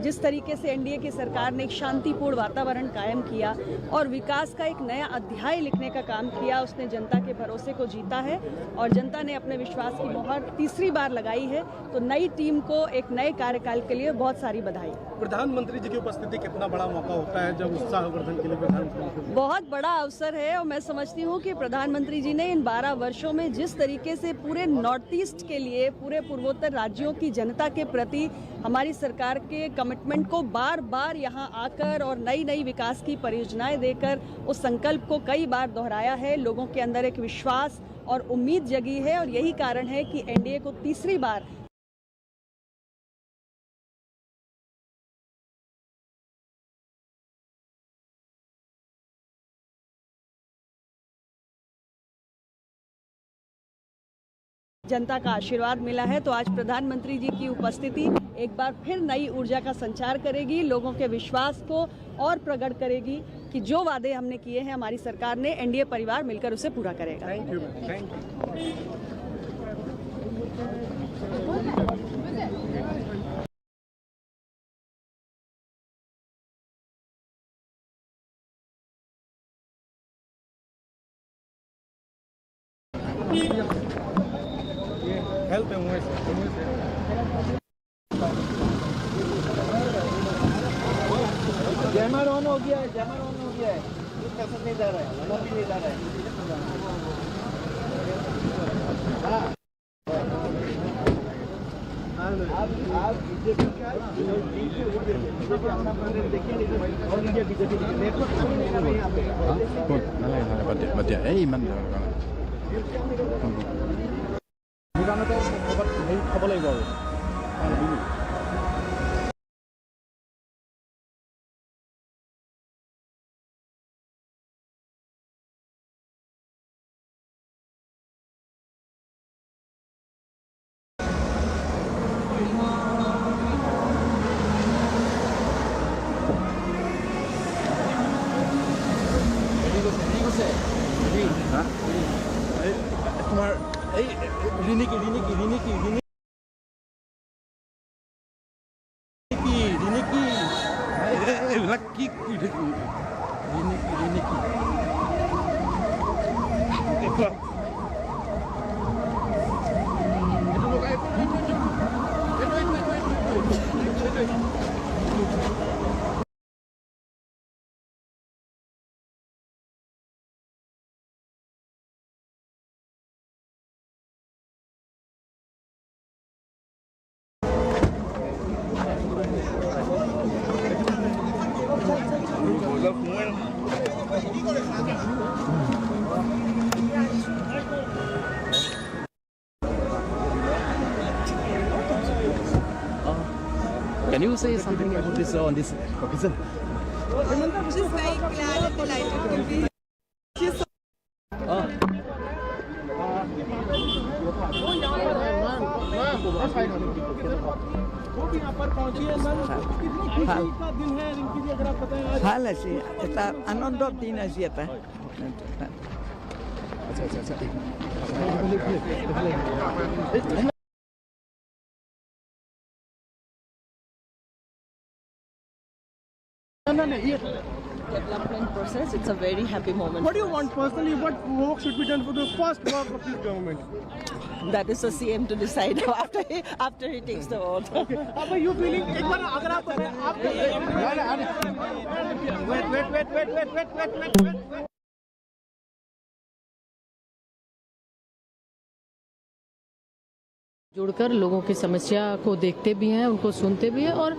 जिस तरीके से एनडीए की सरकार ने एक शांतिपूर्ण वातावरण कायम किया और विकास का एक नया अध्याय लिखने का काम किया, उसने जनता के भरोसे को जीता है और जनता ने अपने विश्वास की मोहर तीसरी बार लगाई है। तो नई टीम को एक नए कार्यकाल के लिए बहुत सारी बधाई। प्रधानमंत्री जी की उपस्थिति कितना बड़ा मौका होता है जब उत्साहवर्धन के लिए प्रधानमंत्री? बहुत बड़ा अवसर है और मैं समझती हूँ कि प्रधानमंत्री जी ने इन 12 वर्षों में जिस तरीके से पूरे नॉर्थ ईस्ट के लिए, पूरे पूर्वोत्तर राज्यों की जनता के प्रति हमारी सरकार के कमिटमेंट को बार बार यहाँ आकर और नई नई विकास की परियोजनाएं देकर उस संकल्प को कई बार दोहराया है। लोगों के अंदर एक विश्वास और उम्मीद जगी है और यही कारण है कि एनडीए को तीसरी बार जनता का आशीर्वाद मिला है। तो आज प्रधानमंत्री जी की उपस्थिति एक बार फिर नई ऊर्जा का संचार करेगी, लोगों के विश्वास को और प्रकट करेगी कि जो वादे हमने किए हैं हमारी सरकार ने, एनडीए परिवार मिलकर उसे पूरा करेगा। Thank you. Thank you. Help है जैमर ऑन हो गया है, जैमर ऑन हो गया है, कैसे नहीं जा रहा है, वो भी नहीं जा रहा है। आप बीजेपी খাব লাগিব আৰু তোমাৰ এই ৰিনিকি এইবিলাক কি কৰি থাকি Riniki Can you say something about this on this occasion? Just very glad and delighted to be here. ভাল আছে, এটা আনন্দৰ দিন আজি এটা। नहीं development process. It's a very happy moment. What do you want personally? What work should be done for the first work of this government? That is the CM to decide after he takes the vote. How are you feeling? एक बार अगर आप wait. जुड़कर लोगों की समस्या को देखते भी हैं, उनको सुनते भी हैं और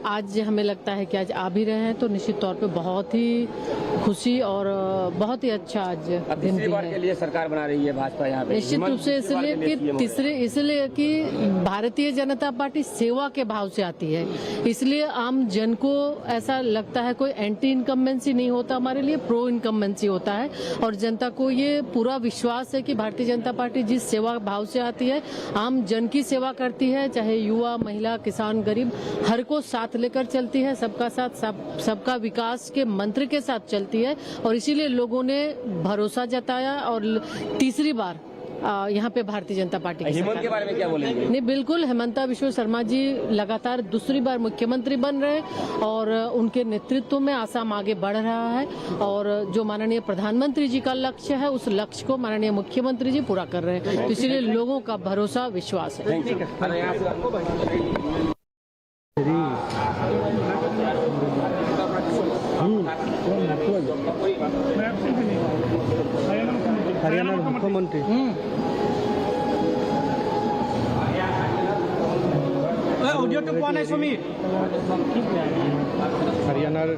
आज हमें लगता है कि आज आ भी रहे हैं तो निश्चित तौर पे बहुत ही खुशी और बहुत ही अच्छा आज दिन भी है। के लिए सरकार बना रही है भाजपा यहाँ पे निश्चित रूप से इसलिए कि भारतीय जनता पार्टी सेवा के भाव से आती है, इसलिए आम जन को ऐसा लगता है कोई एंटी इनकम्बेंसी नहीं होता, हमारे लिए प्रो इनकम्बेंसी होता है और जनता को ये पूरा विश्वास है कि भारतीय जनता पार्टी जिस सेवा भाव से आती है, आम जन की सेवा करती है, चाहे युवा, महिला, किसान, गरीब, हर को साथ लेकर चलती है, सबका साथ सबका विकास के मंत्र के साथ चलती है और इसीलिए लोगों ने भरोसा जताया और तीसरी बार यहाँ पे भारतीय जनता पार्टी की हेमंत के बारे में क्या बोलेंगे? नहीं, बिल्कुल हेमंता बिश्व शर्मा जी लगातार दूसरी बार मुख्यमंत्री बन रहे और उनके नेतृत्व में आसाम आगे बढ़ रहा है और जो माननीय प्रधानमंत्री जी का लक्ष्य है उस लक्ष्य को माननीय मुख्यमंत्री जी पूरा कर रहे हैं, तो इसलिए लोगों का भरोसा, विश्वास है। हरियाणा मुख्यमंत्री অডিঅ'টো পোৱা নাই সমীৰ হৰিয়ানাৰ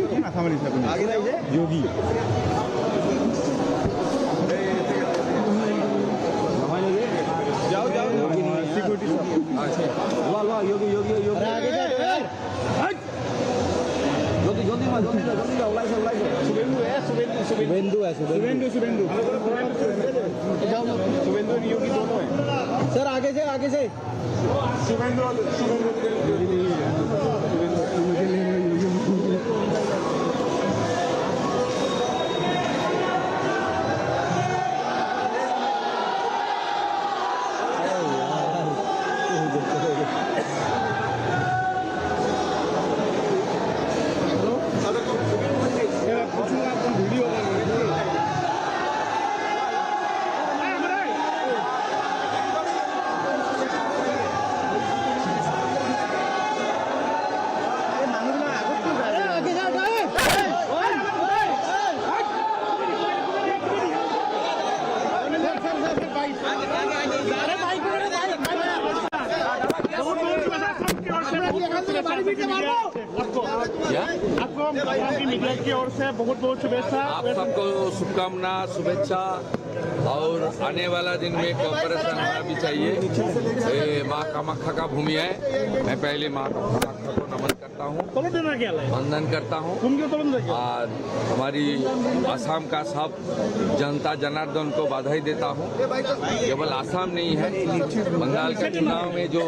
वेस्ट बेंगल योगी शुभेंदु योगी दोनों है सर। आगे से शुभेंदु मीडिया की ओर से बहुत शुभेच्छा। आप सबको शुभकामना, शुभेच्छा और आने वाला दिन में कॉपरेशन होना भी चाहिए। माँ कामाख्या का भूमि है, मैं पहले माँ कामाख्या को नमन करता हूँ, वंदन करता हूँ और हमारी आसाम का सब जनता जनार्दन को बधाई देता हूँ। केवल आसाम नहीं है, बंगाल के चुनाव में जो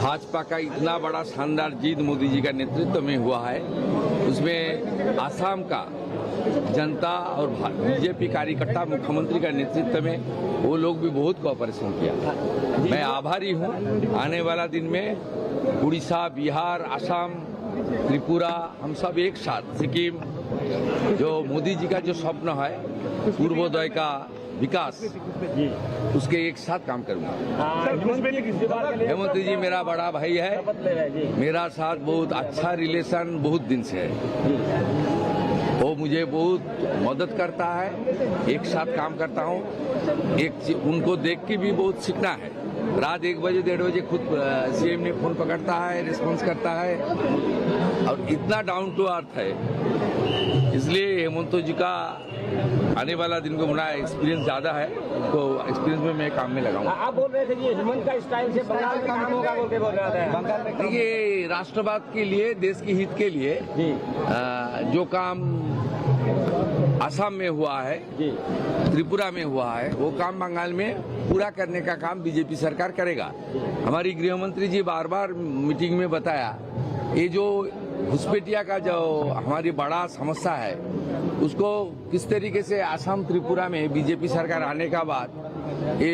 भाजपा का इतना बड़ा शानदार जीत मोदी जी का नेतृत्व में हुआ है, उसमें आसाम का जनता और बीजेपी कार्यकर्ता मुख्यमंत्री का नेतृत्व में वो लोग भी बहुत कोऑपरेशन किया। मैं आभारी हूँ। आने वाला दिन में उड़ीसा, बिहार, आसाम, त्रिपुरा, हम सब एक साथ, सिक्किम, जो मोदी जी का जो स्वप्न है पूर्वोदय का विकास, उसके एक साथ काम करूंगा। हेमंत जी मेरा बड़ा भाई है, मेरा साथ बहुत अच्छा रिलेशन बहुत दिन से है, वो मुझे बहुत मदद करता है, एक साथ काम करता हूँ। उनको देख के भी बहुत सीखना है। रात 1 बजे 1:30 बजे खुद सीएम ने फोन पकड़ता है, रिस्पॉन्स करता है और इतना डाउन टू अर्थ है, इसलिए हेमंत जी का आने वाला दिन को बड़ा एक्सपीरियंस ज़्यादा है, तो एक्सपीरियंस में मैं काम में लगाऊंगा। आप बोल रहे थे कि हेमंत का स्टाइल से बंगाल में काम होगा बोल के बोल रहा था। बंगाल में देखिए, राष्ट्रवाद के लिए, देश के हित के लिए जो काम असम में हुआ है, त्रिपुरा में हुआ है, वो काम बंगाल में पूरा करने का काम बीजेपी सरकार करेगा। हमारी गृह मंत्री जी बार बार मीटिंग में बताया, ये जो घुसपैठिया का जो हमारी बड़ा समस्या है, उसको किस तरीके से असम त्रिपुरा में बीजेपी सरकार आने का बाद ये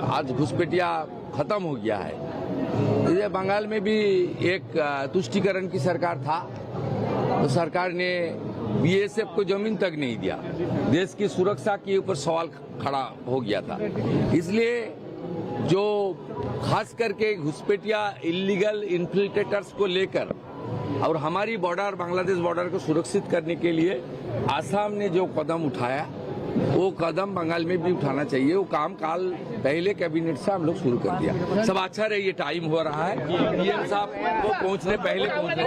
आज घुसपैठिया खत्म हो गया है। ये बंगाल में भी एक तुष्टिकरण की सरकार था, तो सरकार ने बीएसएफ को जमीन तक नहीं दिया, देश की सुरक्षा के ऊपर सवाल खड़ा हो गया था। इसलिए जो खास करके घुसपैठिया इलीगल इन्फिल्ट्रेटर्स को लेकर और हमारी बॉर्डर, बांग्लादेश बॉर्डर को सुरक्षित करने के लिए आसाम ने जो कदम उठाया, वो कदम बंगाल में भी उठाना चाहिए। वो काम काल पहले कैबिनेट से हम लोग शुरू कर दिया। सब अच्छा रहे, ये टाइम हो रहा है, पीएम साहब को पहुंचने पहले पहुंचने।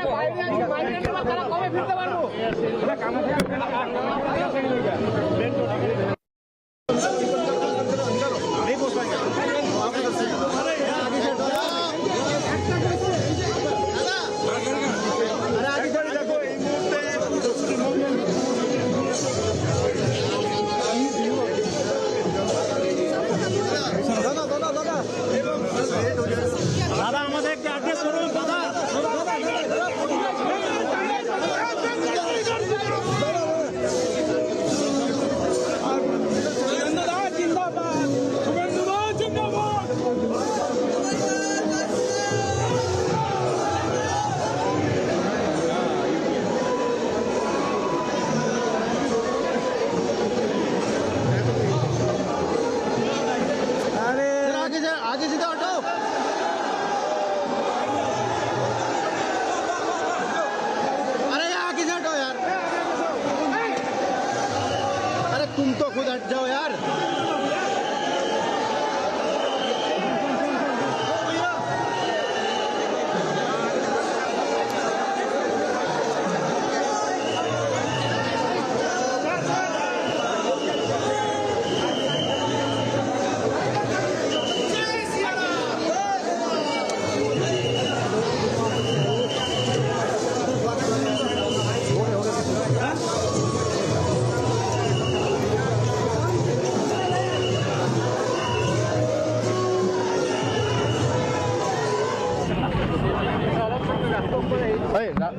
तुम तो खुद हट जाओ यार।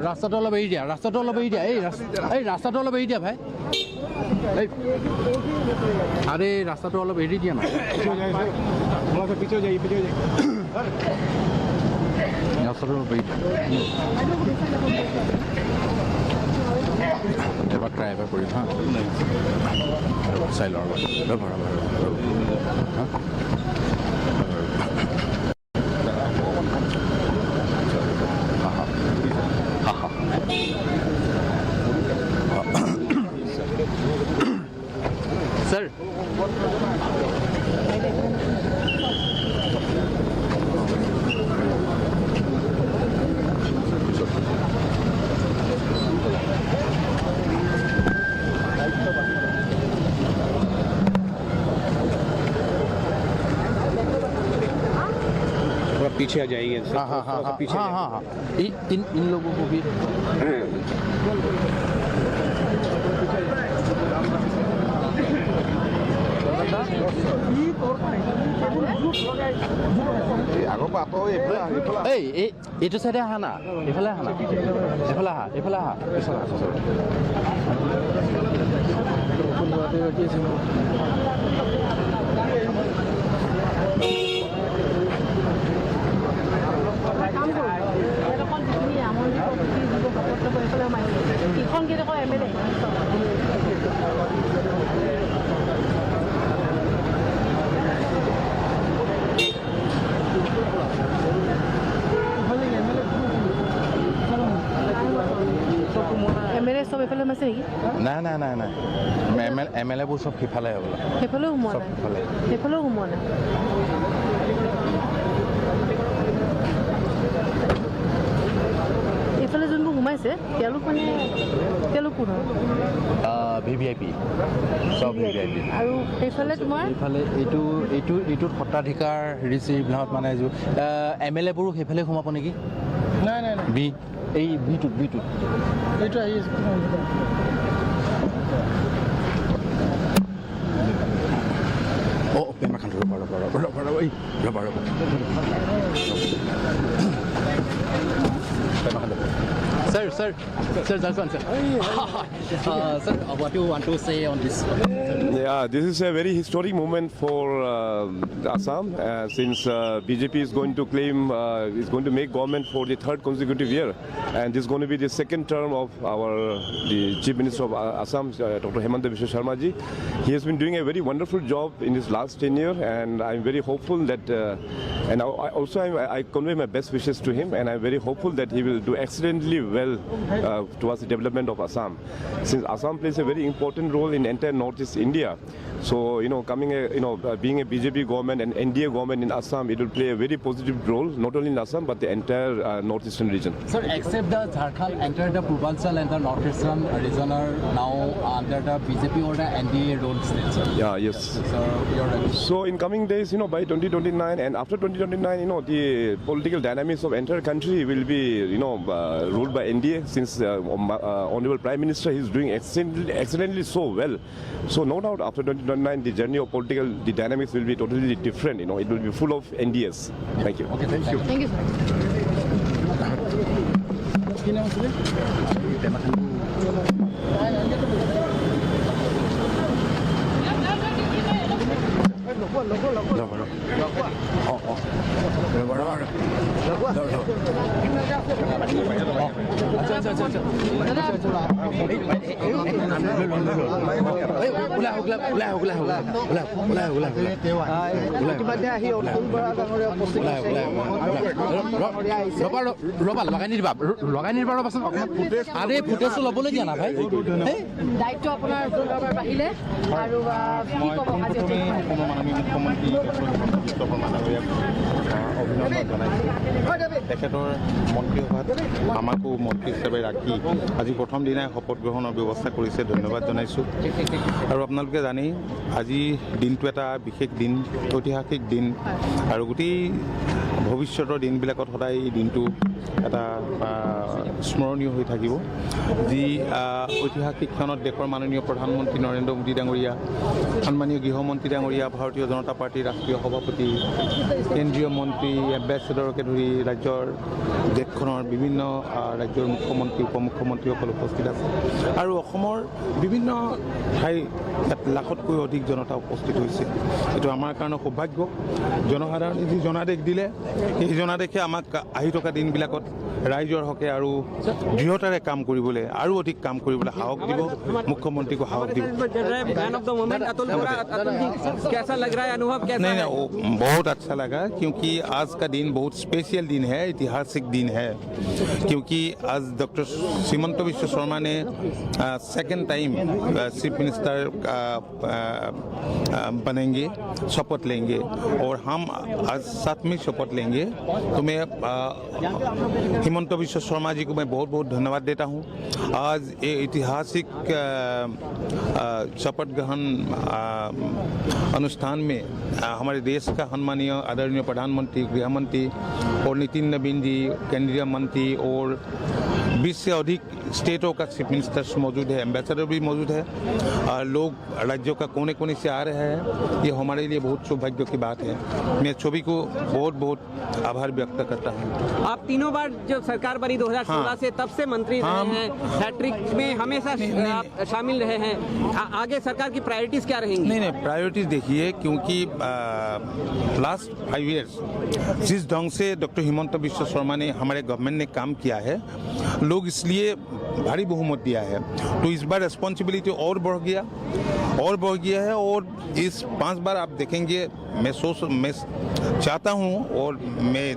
ৰাস্তাটো অলপ এৰি দিয়া, ৰাস্তাটো অলপ এৰি দিয়া, এই ৰাস্তাটো অলপ এৰি দিয়া ভাই, আরে ৰাস্তাটো অলপ এৰি দিয়া না। ৰাস্তাটো অলপ এৰি দিয়া, এবাৰ ট্ৰাই এবাৰ কৰিম হা, চাই লওঁ सर। पीछे आ जाइए। हाँ हाँ हाँ हाँ हाँ हाँ हाँ, इन लोगों को भी এইটো চাইডে আহা না, এইফালে আহা না, এইফালে আহা, এইফালে আহা, চব এফালে সোমাইছে নেকি? নাই নাই নাই নাই, MLA বোৰ চব সিফালে হ'ব, সেইফালেও সোমোৱা নাই, সেইফালেও সোমোৱা নাই। এইফালে যোনবোৰ সোমাইছে তেওঁলোক কোন হয় VVIP চব VVIP আৰু সেইফালে তোমাৰ এইফালে এইটোত সত্ৰাধিকাৰ ৰিচিভত মানে MLA বোৰো সেইফালে সোমাব নেকি নাই বি এই বিটোত এইটো আহি আছে পেমা খান Sir, Jalkhan, sir. Sir, what do you want to say on this? Yeah, this is a very historic moment for Assam since BJP is going to claim is going to make government for the third consecutive year, and this is going to be the second term of the Chief Minister of Assam, Dr. Hemanta Biswa Sharma ji. He has been doing a very wonderful job in his last tenure, and I'm very hopeful that, and I convey my best wishes to him, and I'm very hopeful that he will do excellently well towards the development of Assam. Since Assam plays a very important role in entire Northeast India, so being a BJP government and NDA government in Assam, it will play a very positive role not only in Assam but the entire northeastern region. Sir, except the Jharkhand entered the Purbanchal and the northeastern region are now under the BJP or the NDA role still, sir. Yeah, yes. So in coming days, by 2029 and after 2029, the political dynamics of entire country will be, ruled by NDA, since Honorable Prime Minister is doing excellently so well. So no doubt after 2029, the journey of the dynamics will be totally different. It will be full of NDAs. Thank you. Okay, thank you. Thank you, ইতিমধ্যে আহি অতুল বৰা ডাঙৰীয়া উপস্থিত লগাই নিদিবা ৰ'বাচোন আৰে ফুটেজটো ল'বলৈ দিয়া না ভাই দায়িত্ব আপোনাৰ বাঢ়িলে আৰু কি ক'ব আজি মাননীয় মুখ্যমন্ত্ৰী অভিনন্দন জনাইছোঁ তেখেতৰ মন্ত্ৰীসভাত আমাকো মন্ত্ৰী হিচাপে ৰাখি আজি প্ৰথম দিনাই শপত গ্ৰহণৰ ব্যৱস্থা কৰিছে, ধন্যবাদ জনাইছোঁ। আৰু আপোনালোকে জানেই আজি দিনটো এটা বিশেষ দিন, ঐতিহাসিক দিন, আৰু গোটেই ভৱিষ্যতৰ দিনবিলাকত সদায় এই দিনটো এটা স্মৰণীয় হৈ থাকিব। যি ঐতিহাসিক ক্ষণত দেশৰ মাননীয় প্ৰধানমন্ত্ৰী নৰেন্দ্ৰ মোদী ডাঙৰীয়া, সন্মানীয় গৃহমন্ত্ৰী ডাঙৰীয়া, ভাৰতীয় জনতা পাৰ্টীৰ ৰাষ্ট্ৰীয় সভাপতি, কেন্দ্ৰীয় মন্ত্ৰী, এম্বেচেডৰকে ধৰি ৰাজ্যৰ দেশখনৰ বিভিন্ন ৰাজ্যৰ মুখ্যমন্ত্ৰী, উপমুখ্যমন্ত্ৰীসকল উপস্থিত আছে, আৰু অসমৰ বিভিন্ন ঠাই লাখতকৈ অধিক জনতা উপস্থিত হৈছে। এইটো আমাৰ কাৰণে সৌভাগ্য। জনসাধাৰণে যি জনাদেশ দিলে, সেই জনাদেশে আমাক আহি থকা দিনবিলাকত ৰাইজৰ হকে আৰু দৃঢ়তাৰে কাম কৰিবলৈ, আৰু অধিক কাম কৰিবলৈ সাহস দিব, মুখ্যমন্ত্ৰীকো সাহস দিব। नहीं, बहुत अच्छा लगा क्योंकि आज का दिन बहुत स्पेशल दिन है, ऐतिहासिक दिन है, क्योंकि आज डॉक्टर हिमंत बिश्व शर्मा ने सेकंड टाइम चीफ मिनिस्टर बनेंगे, शपथ लेंगे, और हम आज साथ में शपथ लेंगे। तो मैं हिमंत बिश्व शर्मा जी को मैं बहुत बहुत धन्यवाद देता हूँ। आज ये ऐतिहासिक शपथ ग्रहण अनुष्ठान में हमारे देश का सम्मानीय आदरणीय प्रधानमंत्री, गृहमंत्री और नितिन नवीन जी, केंद्रीय मंत्री, और 20 से अधिक स्टेटों का चीफ मिनिस्टर्स मौजूद है, एम्बेसडर भी मौजूद है, लोग राज्यों का कोने कोने से आ रहे हैं। ये हमारे लिए बहुत सौभाग्य की बात है। मैं सभी को बहुत बहुत आभार व्यक्त करता हूँ। आप तीनों बार जब सरकार बनी 2016 से तब से मंत्री रहे हैं, हैट्रिक में हमेशा आप शामिल रहे हैं। आगे सरकार की प्रायोरिटीज क्या रहेंगी? नहीं, प्रायोरिटीज देखिए, क्योंकि लास्ट 5 इयर्स जिस ढंग से डॉक्टर हिमंत बिश्व शर्मा ने, हमारे गवर्नमेंट ने काम किया है, लोग इसलिए भारी बहुमत दिया है। तो इस बार रिस्पॉन्सिबिलिटी और बढ़ गया है, और इस 5 बार आप देखेंगे, मैं चाहता हूँ और मैं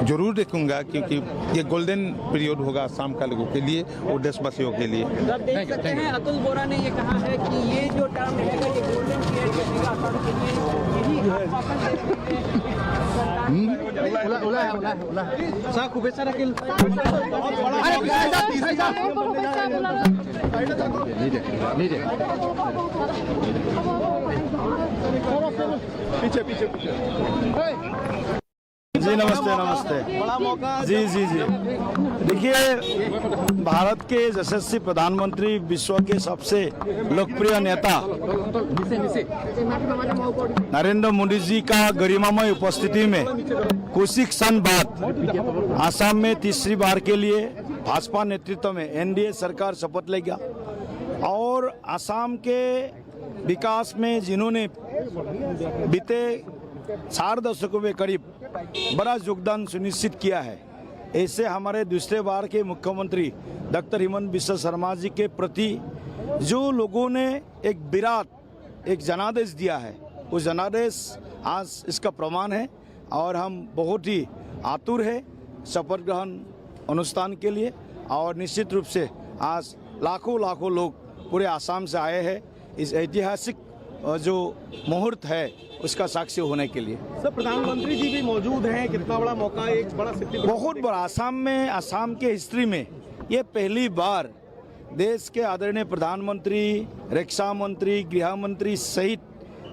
जरूर देखूंगा, क्योंकि ये गोल्डन पीरियड होगा आसाम का लोगों के लिए और देशवासियों के लिए। देख सकते हैं अतुल बोरा ने ये कहा है कि ये जो टर्म रहेगा ये गोल्डन पीरियड रहेगा आसाम के लिए, यही চাহ শুভেচ্ছা থাকিল जी नमस्ते नमस्ते। जी जी जी देखिए, भारत के यशस्वी प्रधानमंत्री, विश्व के सबसे लोकप्रिय नेता नरेंद्र मोदी जी का गरिमामय उपस्थिति में कुछ ही क्षण बाद आसाम में तीसरी बार के लिए भाजपा नेतृत्व में एनडीए सरकार शपथ लेगा। और आसाम के विकास में जिन्होंने बीते 4 दशकों में करीब बड़ा योगदान सुनिश्चित किया है, ऐसे हमारे दूसरे बार के मुख्यमंत्री डॉक्टर हिमंत बिस्वा शर्मा जी के प्रति जो लोगों ने एक विराट एक जनादेश दिया है, वो जनादेश आज इसका प्रमाण है। और हम बहुत ही आतुर है शपथ ग्रहण अनुष्ठान के लिए। और निश्चित रूप से आज लाखों लाखों लोग पूरे आसाम से आए हैं इस ऐतिहासिक जो मुहूर्त है उसका साक्षी होने के लिए। सर, प्रधानमंत्री जी भी मौजूद हैं, कितना बड़ा मौका, एक बड़ा बहुत बड़ा आसाम के हिस्ट्री में ये पहली बार देश के आदरणीय प्रधानमंत्री, रक्षा मंत्री, गृह मंत्री सहित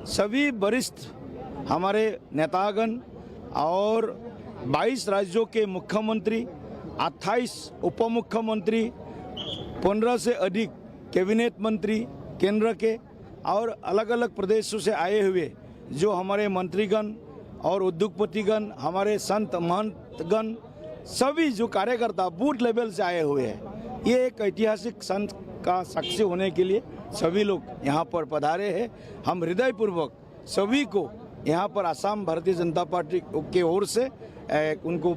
सभी वरिष्ठ हमारे नेतागण और 22 राज्यों के मुख्यमंत्री, 28 उप मुख्यमंत्री, 15 से अधिक कैबिनेट मंत्री केंद्र के और अलग अलग प्रदेशों से आए हुए जो हमारे मंत्रीगण और उद्योगपतिगण, हमारे संत महंतगण, सभी जो कार्यकर्ता बूथ लेवल से आए हुए हैं, ये एक ऐतिहासिक संत का साक्षी होने के लिए सभी लोग यहाँ पर पधारे हैं। हम हृदयपूर्वक सभी को यहाँ पर आसाम भारतीय जनता पार्टी के ओर से उनको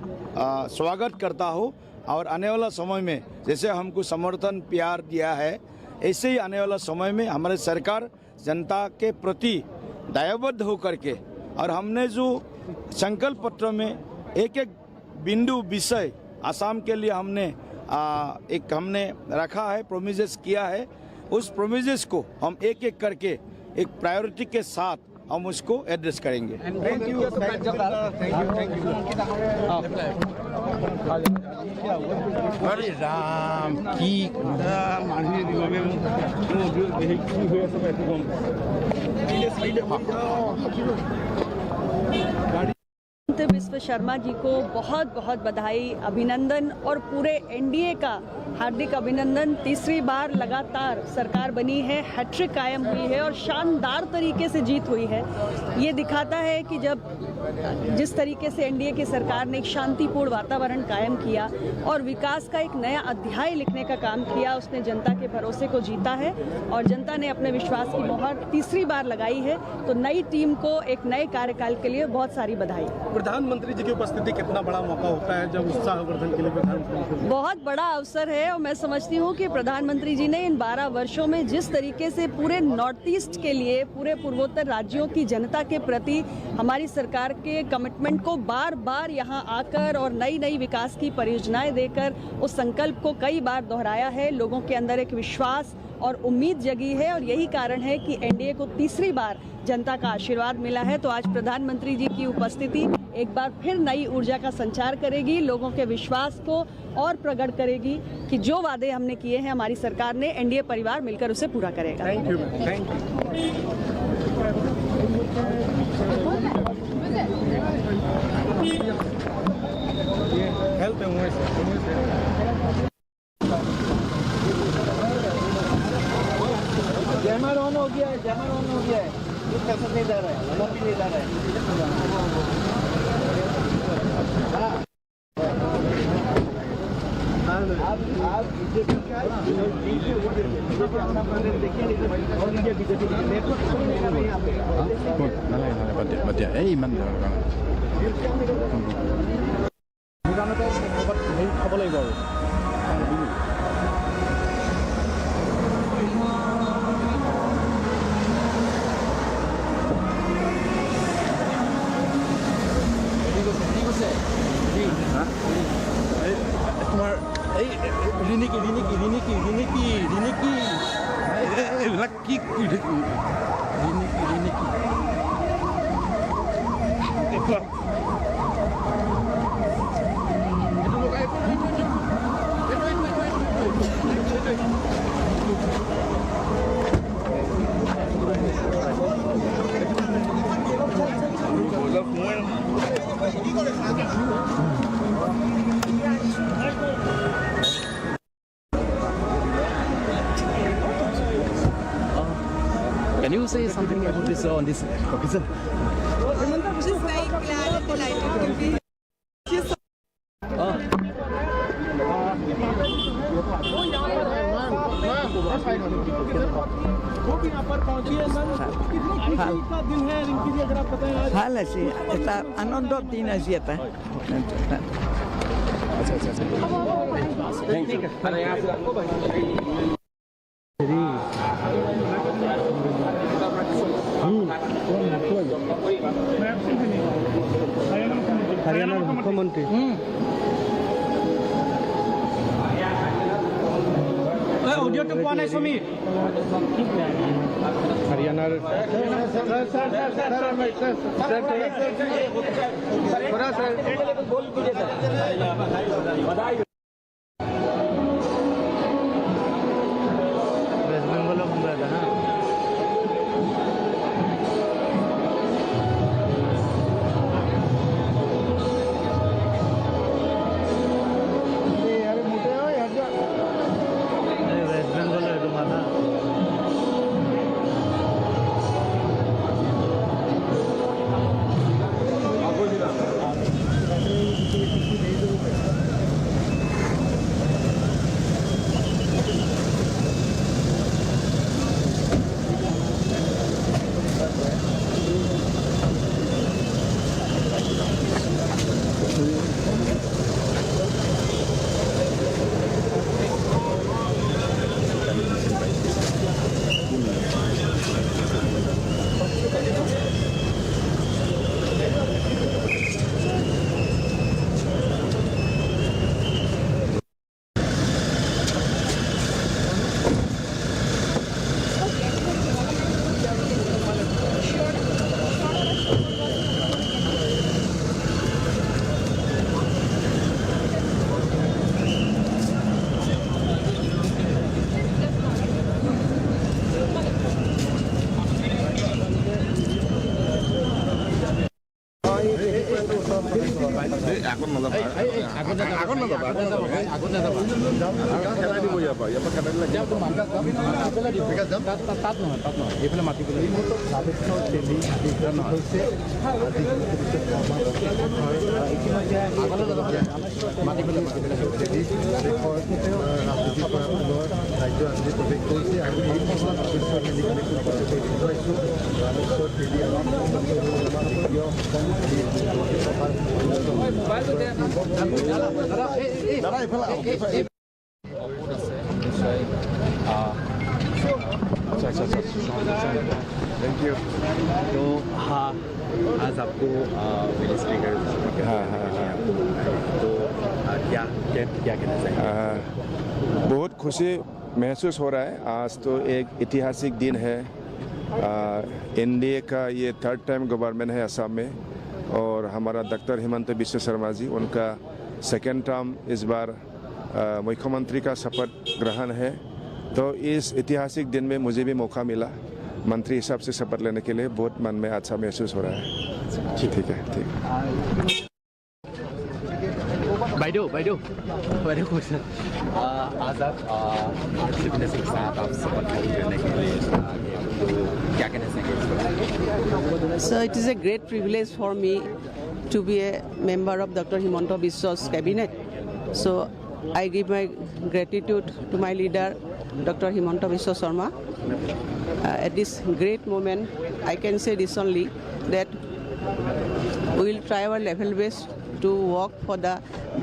स्वागत करता हूँ। और आने वाला समय में जैसे हमको समर्थन प्यार दिया है, ऐसे ही आने वाला समय में हमारे सरकार जनता के प्रति दायबद्ध होकर के, और हमने जो संकल्प पत्र में एक एक बिंदु विषय आसाम के लिए हमने हमने रखा है, प्रोमिसेस किया है, उस प्रोमिसेस को हम एक एक करके एक प्रायोरिटी के साथ हम उसको एड्रेस करेंगे। Thank you. अरे राम की विश्व शर्मा जी को बहुत बहुत बधाई, अभिनंदन और पूरे एनडीए का हार्दिक अभिनंदन। तीसरी बार लगातार सरकार बनी है, हैट्रिक कायम हुई है और शानदार तरीके से जीत हुई है। ये दिखाता है कि जिस तरीके से एनडीए की सरकार ने एक शांतिपूर्ण वातावरण कायम किया और विकास का एक नया अध्याय लिखने का काम किया, उसने जनता के भरोसे को जीता है और जनता ने अपने विश्वास की मोहर तीसरी बार लगाई है। तो नई टीम को एक नए कार्यकाल के लिए बहुत सारी बधाई। प्रधानमंत्री जी की उपस्थिति कितना बड़ा मौका होता है जब उत्साहवर्धन के लिए प्रधानमंत्री? बहुत बड़ा अवसर है और मैं समझती हूँ कि प्रधानमंत्री जी ने इन 12 वर्षों में जिस तरीके से पूरे नॉर्थ ईस्ट के लिए, पूरे पूर्वोत्तर राज्यों की जनता के प्रति हमारी सरकार के कमिटमेंट को बार बार यहाँ आकर और नई नई विकास की परियोजनाएं देकर उस संकल्प को कई बार दोहराया है। लोगों के अंदर एक विश्वास और उम्मीद जगी है और यही कारण है कि एनडीए को तीसरी बार जनता का आशीर्वाद मिला है। तो आज प्रधानमंत्री जी की उपस्थिति एक बार फिर नई ऊर्जा का संचार करेगी, लोगों के विश्वास को और प्रकट करेगी कि जो वादे हमने किए हैं हमारी सरकार ने, एनडीए परिवार मिलकर उसे पूरा करेगा। Thank you. Thank you. Help jammer on हो गया है, जैमर ऑन हो गया है, कुछ पैसा नहीं जा रहा है, नंबर भी नहीं जा रहा है। आप बीजेपी का খাব লাগিব আৰু তোমাৰ এই ৰিনিকি এইবিলাক কি কৰি থাকি Riniki Can you say something about this on this occasion? Just very glad and delighted to be वो भी यहाँ पर पहुँची है मैम, कितनी खुशी का दिन है रिंकी जी, अगर आप बताएं आज। ভাল আছে, এটা আনন্দৰ দিন আজি এটা। हरियाणा मुख्यमंत्री অডিঅ'টো পোৱা নাই সমীৰ হৰিয়ানাৰ वेस्ट बेंगल घूम रहा था ना। Thank you. तो हाँ, आज आपको मिनिस्ट्री का तो क्या कहना चाहिए? बहुत खुशी महसूस हो रहा है। आज तो एक ऐतिहासिक दिन है। एनडीए का ये थर्ड टाइम गवर्नमेंट है असम में, और हमारा डॉक्टर हिमंत बिश्व शर्मा जी, उनका सेकेंड टर्म इस बार मुख्यमंत्री का शपथ ग्रहण है। तो इस ऐतिहासिक दिन में मुझे भी मौका मिला मंत्री हिसाब से शपथ लेने के लिए। बहुत मन में अच्छा महसूस हो रहा है। ठीक है, ठीक। बाइडो क्वेश्चन, आज आप के साथ आप शपथ लेने के लिए क्या कहना चाहेंगे? So it is a great privilege for me to be a member of Dr. Himanta Biswa's cabinet. So I give my gratitude to my leader, Dr. Himanta Biswa Sharma. At this great moment, I can say this only, that we will try our level best to work for the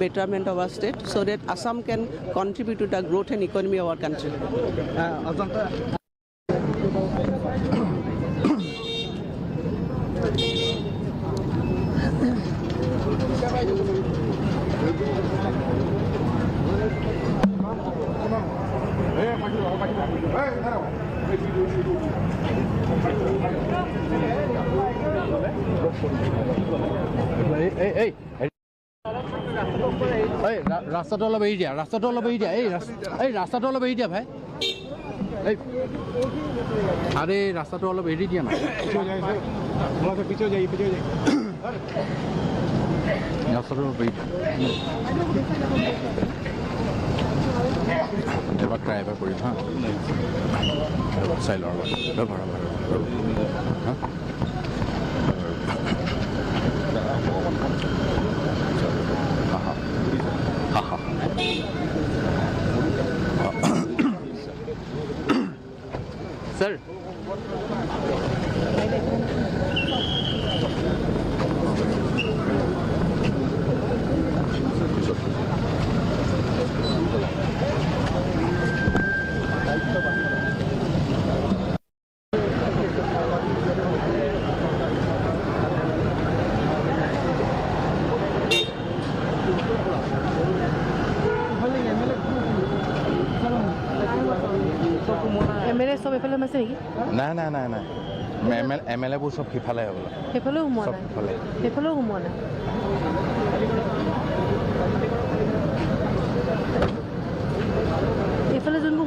betterment of our state, so that Assam can contribute to the growth and economy of our country. ৰাস্তাটো অলপ এৰি দিয়া, ৰাস্তাটো অলপ এৰি দিয়া, এই ৰাস্তাটো অলপ এৰি দিয়া ভাই, আৰে ৰাস্তাটো অলপ এৰি দিয়া না, ৰাস্তাটো অলপ এৰি দিয়া, এবাৰ ট্ৰাই এবাৰ কৰিম হা। চাই লওঁ सर MLA সব এফালে মাছে নেকি? নাই নাই নাই নাই MLA বোৰ চব সিফালে হ'ব সেইফালেও সোমোৱা নাই, সেইফালেও সোমোৱা নাই। এইফালে যোনবোৰ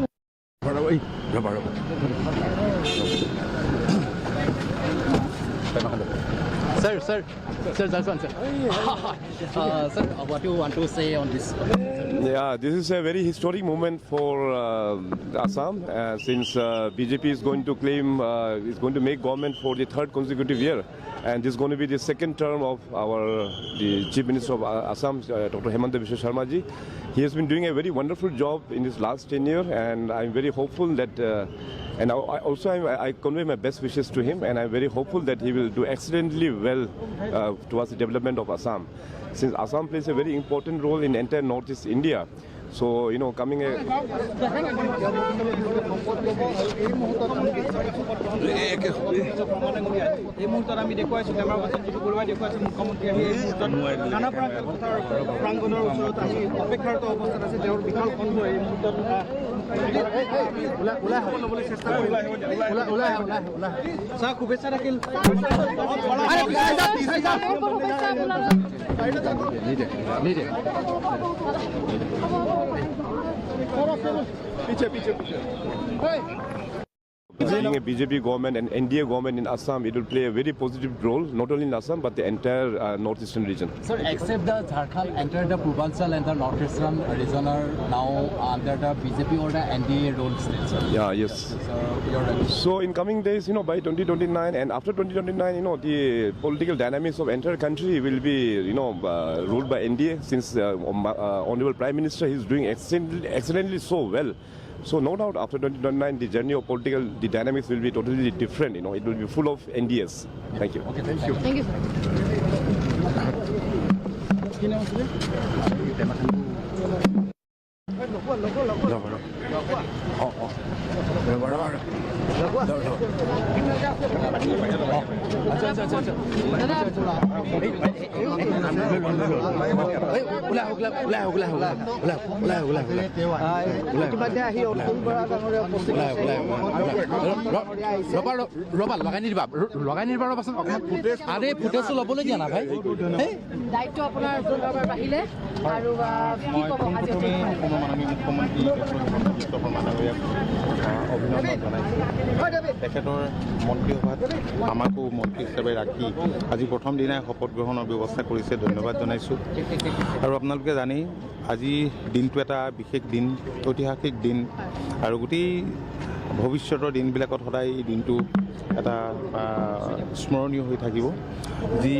Sir, just one, sir. Sir, what do you want to say on this? Yeah, this is a very historic moment for Assam since BJP is going to claim, is going to make government for the third consecutive year. And this is going to be the second term of the Chief Minister of Assam, Dr. Hemanta Biswa Sharma ji. He has been doing a very wonderful job in his last tenure, and I'm very hopeful that and I convey my best wishes to him, and I'm very hopeful that he will do excellently well towards the development of Assam. Since Assam plays a very important role in entire Northeast India, so coming এই মুহূৰ্তত আমি দেখুৱাইছোঁ camera person যিটো বৰুৱাই দেখুৱাইছে মুখ্যমন্ত্ৰী আহি এই মুহূৰ্তত নানা প্ৰাংগণৰ ওচৰত আহি অপেক্ষাৰত অৱস্থাত আছে। তেওঁৰ বিশাল কণ্ঠ এই মুহূৰ্তত ল'বলৈ চেষ্টা কৰিব। ছাৰ শুভেচ্ছা থাকিল। Being a BJP government and NDA government in Assam, it will play a very positive role, not only in Assam but the entire northeastern region. Sir, except the Jharkhand entered the Purbanchal and the northeastern region are now under the BJP or the NDA role state, sir. Yeah, yes. So in coming days, by 2029 and after 2029, the political dynamics of entire country will be, ruled by NDA, since Honorable Prime Minister is doing excellently so well. So no doubt after 2029, the journey of the dynamics will be totally different. It will be full of NDS. Thank you. Okay, thank you. Thank you, sir. দায়িত্ব আপোনাৰ যোনবাৰ আহিলে আৰু কি ক'ব আজি অভিনন্দন জনাইছোঁ। তেখেতৰ মন্ত্ৰীসভাত আমাকো মন্ত্ৰী হিচাপে ৰাখি আজি প্ৰথম দিনাই শপত গ্ৰহণৰ ব্যৱস্থা কৰিছে, ধন্যবাদ জনাইছোঁ। আৰু আপোনালোকে জানেই আজি দিনটো এটা বিশেষ দিন, ঐতিহাসিক দিন, আৰু গোটেই ভৱিষ্যতৰ দিনবিলাকত সদায় এই দিনটো এটা স্মৰণীয় হৈ থাকিব। যি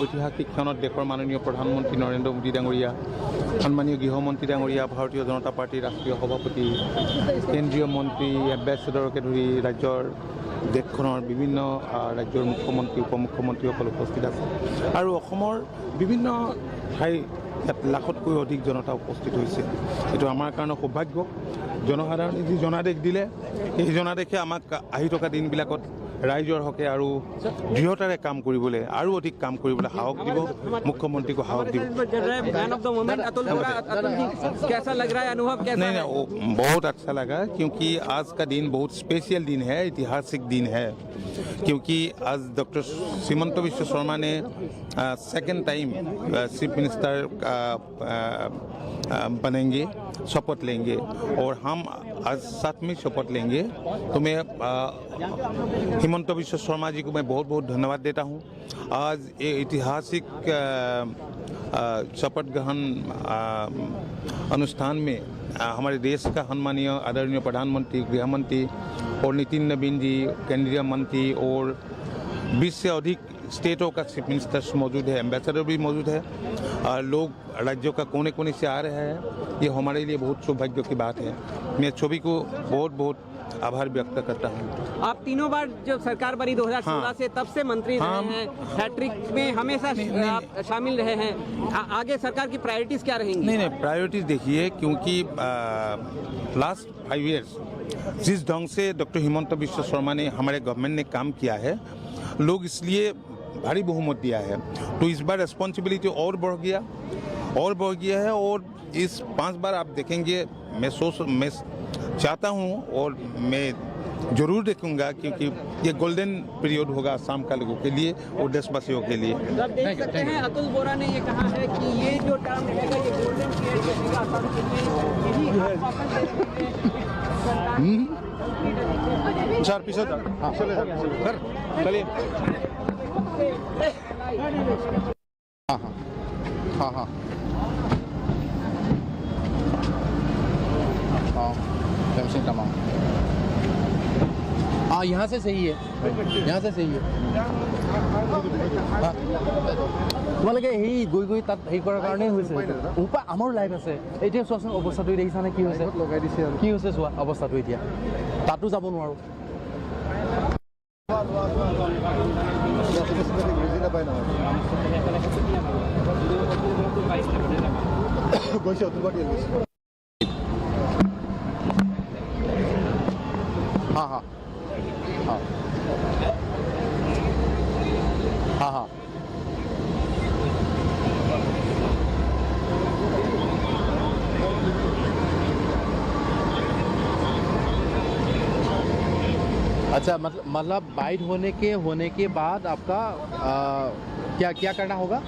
ঐতিহাসিক ক্ষণত দেশৰ মাননীয় প্ৰধানমন্ত্ৰী নৰেন্দ্ৰ মোদী ডাঙৰীয়া, সন্মানীয় গৃহমন্ত্ৰী ডাঙৰীয়া, ভাৰতীয় জনতা পাৰ্টীৰ ৰাষ্ট্ৰীয় সভাপতি, কেন্দ্ৰীয় মন্ত্ৰী, এম্বেচেডৰকে ধৰি ৰাজ্যৰ দেশখনৰ বিভিন্ন ৰাজ্যৰ মুখ্যমন্ত্ৰী, উপ মুখ্যমন্ত্ৰীসকল উপস্থিত আছে, আৰু অসমৰ বিভিন্ন ঠাই ইয়াত লাখতকৈ অধিক জনতা উপস্থিত হৈছে। এইটো আমাৰ কাৰণে সৌভাগ্য। জনসাধাৰণে যি জনাদেশ দিলে, সেই জনাদেশে আমাক আহি থকা দিনবিলাকত ৰাইজৰ হকে আৰু দৃঢ়তাৰে কাম কৰিবলৈ, আৰু অধিক কাম কৰিবলৈ সাহস দিব, মুখ্যমন্ত্ৰীকো সাহস দিব। नहीं बहुत अच्छा लगा, क्योंकि आज का दिन बहुत स्पेशल दिन है, ऐतिहासिक दिन है, क्योंकि आज डॉक्टर हिमंत बिश्व शर्मा ने सेकंड टाइम चीफ मिनिस्टर बनेंगे, शपथ लेंगे और हम आज साथ में शपथ लेंगे। तो मैं हिमंत बिश्व शर्मा जी को मैं बहुत बहुत धन्यवाद देता हूँ। आज ये ऐतिहासिक शपथ ग्रहण अनुष्ठान में हमारे देश का सम्मानीय आदरणीय प्रधानमंत्री, गृह मंत्री और नितिन नवीन जी, केंद्रीय मंत्री और 20 से अधिक स्टेटों का चीफ मिनिस्टर्स मौजूद है, एम्बेसडर भी मौजूद है। लोग राज्यों का कोने कोने से आ रहे हैं। ये हमारे लिए बहुत सौभाग्य की बात है। मैं सभी को बहुत बहुत आभार व्यक्त करता हूँ। आप तीनों बार जब सरकार बनी 2016 से, तब से मंत्री रहे हैं, हैट्रिक में हमेशा आप शामिल रहे हैं। आगे सरकार की प्रायोरिटीज क्या रहेंगी? नहीं, प्रायोरिटीज देखिए, क्योंकि लास्ट 5 इयर्स जिस ढंग से डॉक्टर हिमंत बिश्व शर्मा ने, हमारे गवर्नमेंट ने काम किया है, लोग इसलिए भारी बहुमत दिया है। तो इस बार रिस्पॉन्सिबिलिटी और बढ़ गया है। और इस 5 बार आप देखेंगे, मैं चाहता हूँ और मैं जरूर देखूंगा, क्योंकि ये गोल्डन पीरियड होगा असम का लोगों के लिए और देशवासियों के लिए। आप देख सकते हैं, अतुल बोरा ने ये कहा है कि ये जो टर्म रहेगा ये गोल्डन पीरियड रहेगा असम के लिए। यही आश्वासन दे सर पीछे सर चलिए। हाँ यहाँ से सही है, यहाँ से सही है। তোমালোকে সেই গৈ গৈ তাত হেৰি কৰাৰ কাৰণেই হৈছে। উপায় আমাৰো লাইফ আছে। এতিয়া চোৱাচোন অৱস্থাটো দেখিছানে কি হৈছে? লগাই দিছে আৰু কি হৈছে চোৱা অৱস্থাটো এতিয়া। তাতো যাব নোৱাৰোঁ। हाँ। अच्छा, मतलब बाइट होने के बाद आपका क्या करना होगा?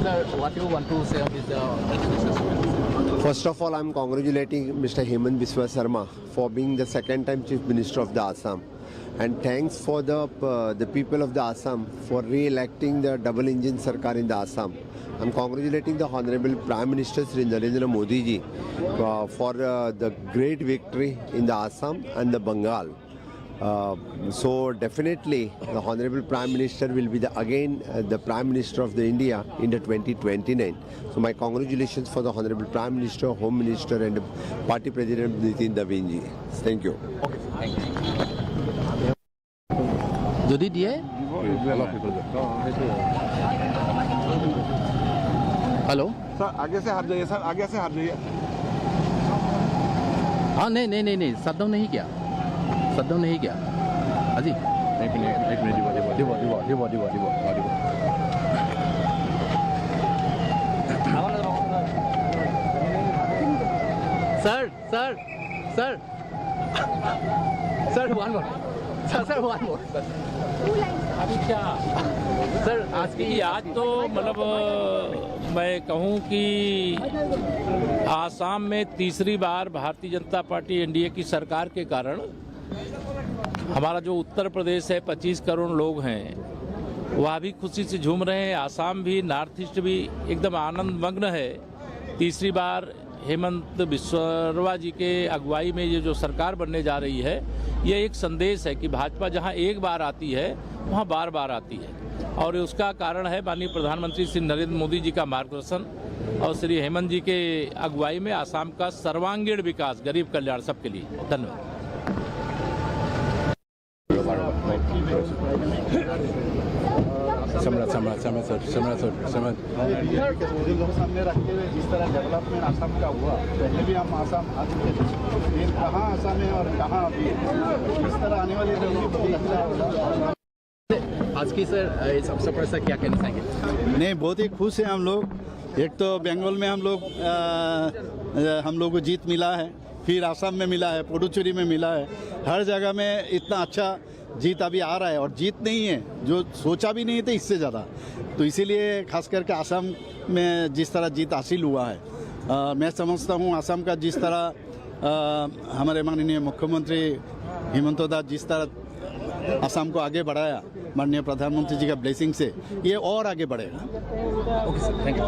Sir, what do you want to say on this? First of all, I'm congratulating Mr. Hemant Biswa Sarma for being the second time Chief Minister of the Assam. And thanks for the people of the Assam for re-electing the double engine Sarkar in the Assam. I'm congratulating the Honorable Prime Minister Sri Narendra Modi ji for the great victory in the Assam and the Bengal. So definitely the Honorable Prime Minister will be again the Prime Minister of the India in the 2029. So my congratulations for the Honorable Prime Minister, Home Minister and Party President Nitin Naveen ji. Thank you. Okay, thank you. Jodi diye? Hello? Sir आगे से हट जाइए, sir आगे से हट जाइए। हाँ नहीं, शटडाउन नहीं किया। हाजी एक मिनट দিব। Sir one more. सर आज की आज तो मतलब मैं कहूं कि आसाम में तीसरी बार भारतीय जनता पार्टी एनडीए की सरकार के कारण हमारा जो उत्तर प्रदेश है 25 करोड़ लोग हैं वह भी खुशी से झूम रहे हैं। आसाम भी, नॉर्थ ईस्ट भी एकदम आनंद मग्न है। तीसरी बार हेमंत बिस्वा जी के अगुवाई में ये जो सरकार बनने जा रही है, ये एक संदेश है कि भाजपा जहां एक बार आती है वहां बार बार आती है। और उसका कारण है माननीय प्रधानमंत्री श्री नरेंद्र मोदी जी का मार्गदर्शन और श्री हेमंत जी के अगुवाई में आसाम का सर्वांगीण विकास, गरीब कल्याण सबके लिए। धन्यवाद। सामने रखते हुए जिस तरह डेवलपमेंट आसाम का हुआ, पहले भी हम आसाम आ चुके थे, लेकिन कहाँ आसाम है और कहाँ अभी इस तरह आने वाले दिन भी बहुत अच्छा होगा। आज की सर इस अवसर पर सर क्या कहना चाहेंगे? नहीं, बहुत ही खुश हैं हम लोग। एक तो बंगाल में हम लोग को जीत मिला है, फिर आसाम में मिला है, पुडुचेरी में मिला है, हर जगह में इतना अच्छा जीत अभी आ रहा है। और जीत नहीं है जो सोचा भी नहीं था इससे ज़्यादा, तो इसीलिए खास करके आसाम में जिस तरह जीत हासिल हुआ है, मैं समझता हूँ आसाम का जिस तरह हमारे माननीय मुख्यमंत्री हेमंत दास जिस तरह आसाम को आगे बढ़ाया माननीय प्रधानमंत्री जी का ब्लेसिंग से, ये और आगे बढ़ेगा। Okay sir, thank you.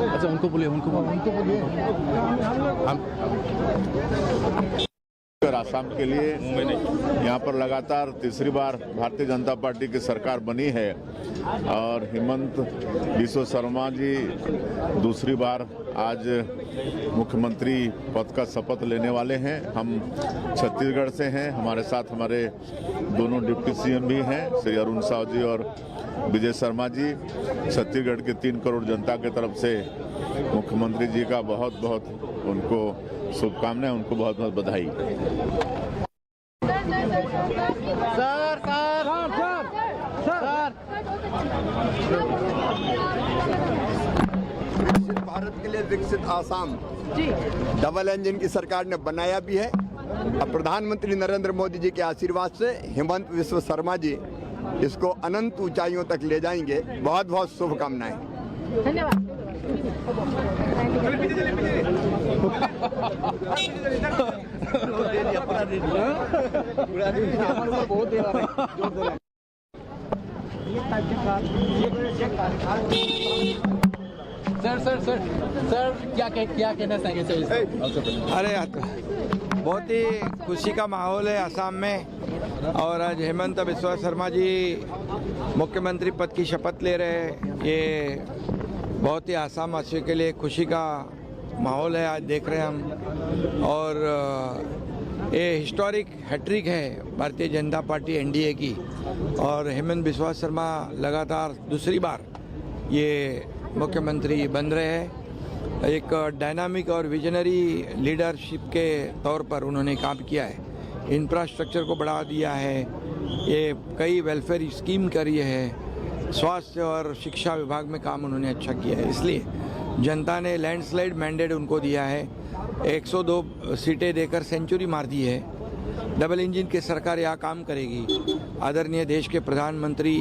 अच्छा, उनको बोलिए आसाम के लिए यहाँ पर लगातार तीसरी बार भारतीय जनता पार्टी की सरकार बनी है और हेमंत बिस्वा शर्मा जी दूसरी बार आज मुख्यमंत्री पद का शपथ लेने वाले हैं। हम छत्तीसगढ़ से हैं, हमारे साथ हमारे दोनों डिप्टी सीएम भी हैं, श्री अरुण साव जी और विजय शर्मा जी। छत्तीसगढ़ के 3 करोड़ जनता की तरफ से मुख्यमंत्री जी का बहुत बहुत उनको शुभकामनाएं, उनको बहुत बहुत बधाई। विकसित भारत के लिए विकसित आसाम डबल इंजन की सरकार ने बनाया भी है। अब प्रधानमंत्री नरेंद्र मोदी जी के आशीर्वाद से हेमंत बिस्वा शर्मा जी इसको अनंत ऊंचाइयों तक ले जाएंगे। बहुत बहुत शुभकामनाएं। धन्यवाद। सर क्या कहना चाहेंगे सर? अरे बहुत ही खुशी का माहौल है आसाम में, और आज हेमंत बिस्वा शर्मा जी मुख्यमंत्री पद की शपथ ले रहे हैं। ये बहुत ही आसाम वासियों के लिए खुशी का माहौल है, आज देख रहे हैं हम। और ये हिस्टोरिक हैट्रिक है भारतीय जनता पार्टी एनडीए की, और हेमंत बिस्वा शर्मा लगातार दूसरी बार ये मुख्यमंत्री बन रहे हैं। एक डायनामिक और विजनरी लीडरशिप के तौर पर उन्होंने काम किया है, इंफ्रास्ट्रक्चर को बढ़ा दिया है, ये कई वेलफेयर स्कीम करी है, स्वास्थ्य और शिक्षा विभाग में काम उन्होंने अच्छा किया है। इसलिए जनता ने लैंडस्लाइड मैंडेट उनको दिया है, 102 सीटें देकर सेंचुरी मार दी है। डबल इंजन की सरकार यहाँ काम करेगी। आदरणीय देश के प्रधानमंत्री,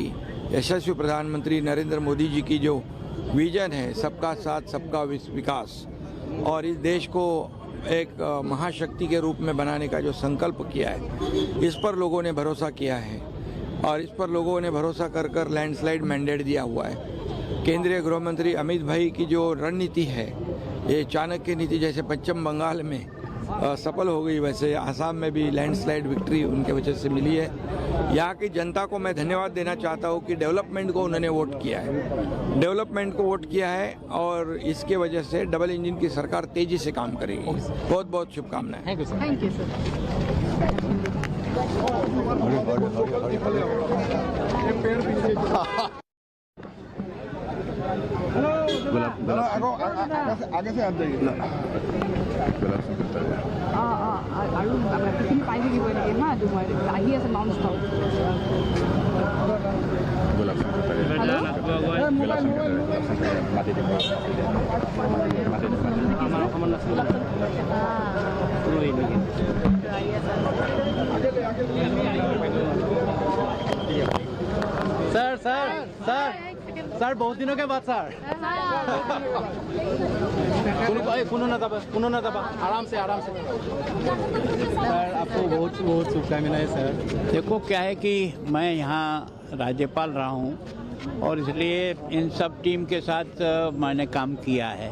यशस्वी प्रधानमंत्री नरेंद्र मोदी जी की जो विजन है, सबका साथ सबका विकास, और इस देश को एक महाशक्ति के रूप में बनाने का जो संकल्प किया है, इस पर लोगों ने भरोसा किया है। और इस पर लोगों ने भरोसा कर कर लैंडस्लाइड मैंडेट दिया हुआ है। केंद्रीय गृह मंत्री अमित भाई की जो रणनीति है, ये चाणक्य नीति जैसे पश्चिम बंगाल में सफल हो गई, वैसे आसाम में भी लैंडस्लाइड विक्ट्री उनके वजह से मिली है। यहाँ की जनता को मैं धन्यवाद देना चाहता हूँ कि डेवलपमेंट को उन्होंने वोट किया है, डेवलपमेंट को वोट किया है, और इसके वजह से डबल इंजन की सरकार तेजी से काम करेगी। बहुत बहुत शुभकामनाएं। Thank you sir. आगे से आप जाइए। আৰু বাকীখিনি পাই থাকিব এনেকৈ হা, মই আহি আছে নন ষ্টপ। सर बहुत दिनों के बाद सर। सुनो ना दबा आराम से सर, आपको बहुत बहुत शुभकामनाएं सर। देखो क्या है कि मैं यहाँ राज्यपाल रहा हूँ, और इसलिए इन सब टीम के साथ मैंने काम किया है।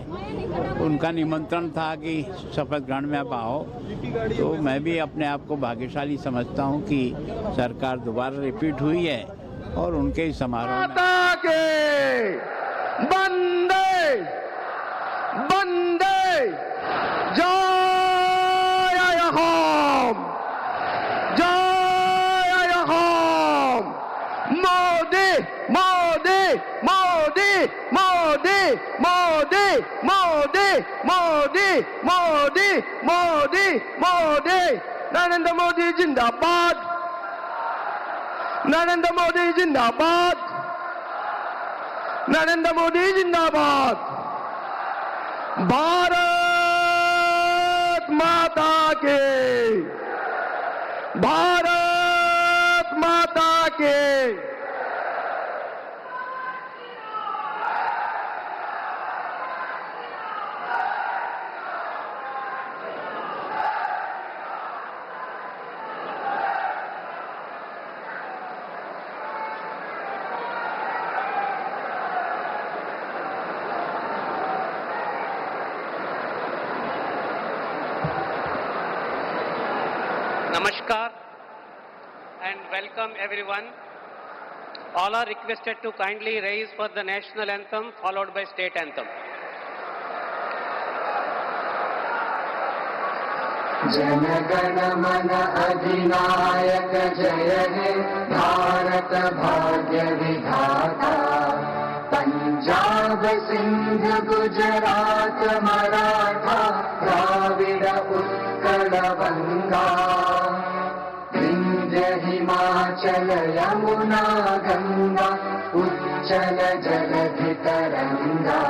उनका निमंत्रण था कि शपथ ग्रहण में आप आओ, तो मैं भी अपने आप को भाग्यशाली समझता हूँ कि सरकार दोबारा रिपीट हुई है, और उनके समारोह में वंदे वंदे जय हो। मोदी मोदी मोदी मोदी मोदी मोदी मोदी मोदी मोदी मोदी नरेंद्र मोदी जिंदाबाद नरेंद्र मोदी जिंदाबाद नरेंद्र मोदी जिंदाबाद भारत माता के भारत माता के Namaskar and welcome everyone. All are requested to kindly raise for the national anthem followed by state anthem. Jana Gana मन अधिनायक जय हे भारत भाग्य विधाता पंजाब सिंध गुजरात मराठा द्राविड़ उत्कल बंगा विंध्य हिमाचल यमुना गंगा उच्चल जलधि तरंगा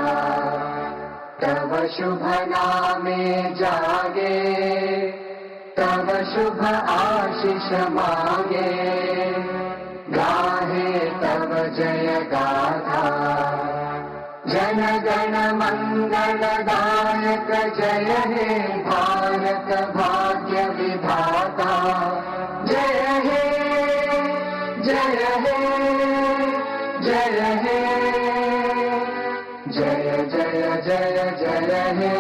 तव शुभ नामे जागे तव शुभ आशीष मागे गाहे तव जय गाथा जन गण मंगल दायक जय हे भारत भाग्य विधाता जय हे जय हे जय हे जय जय जय जय हे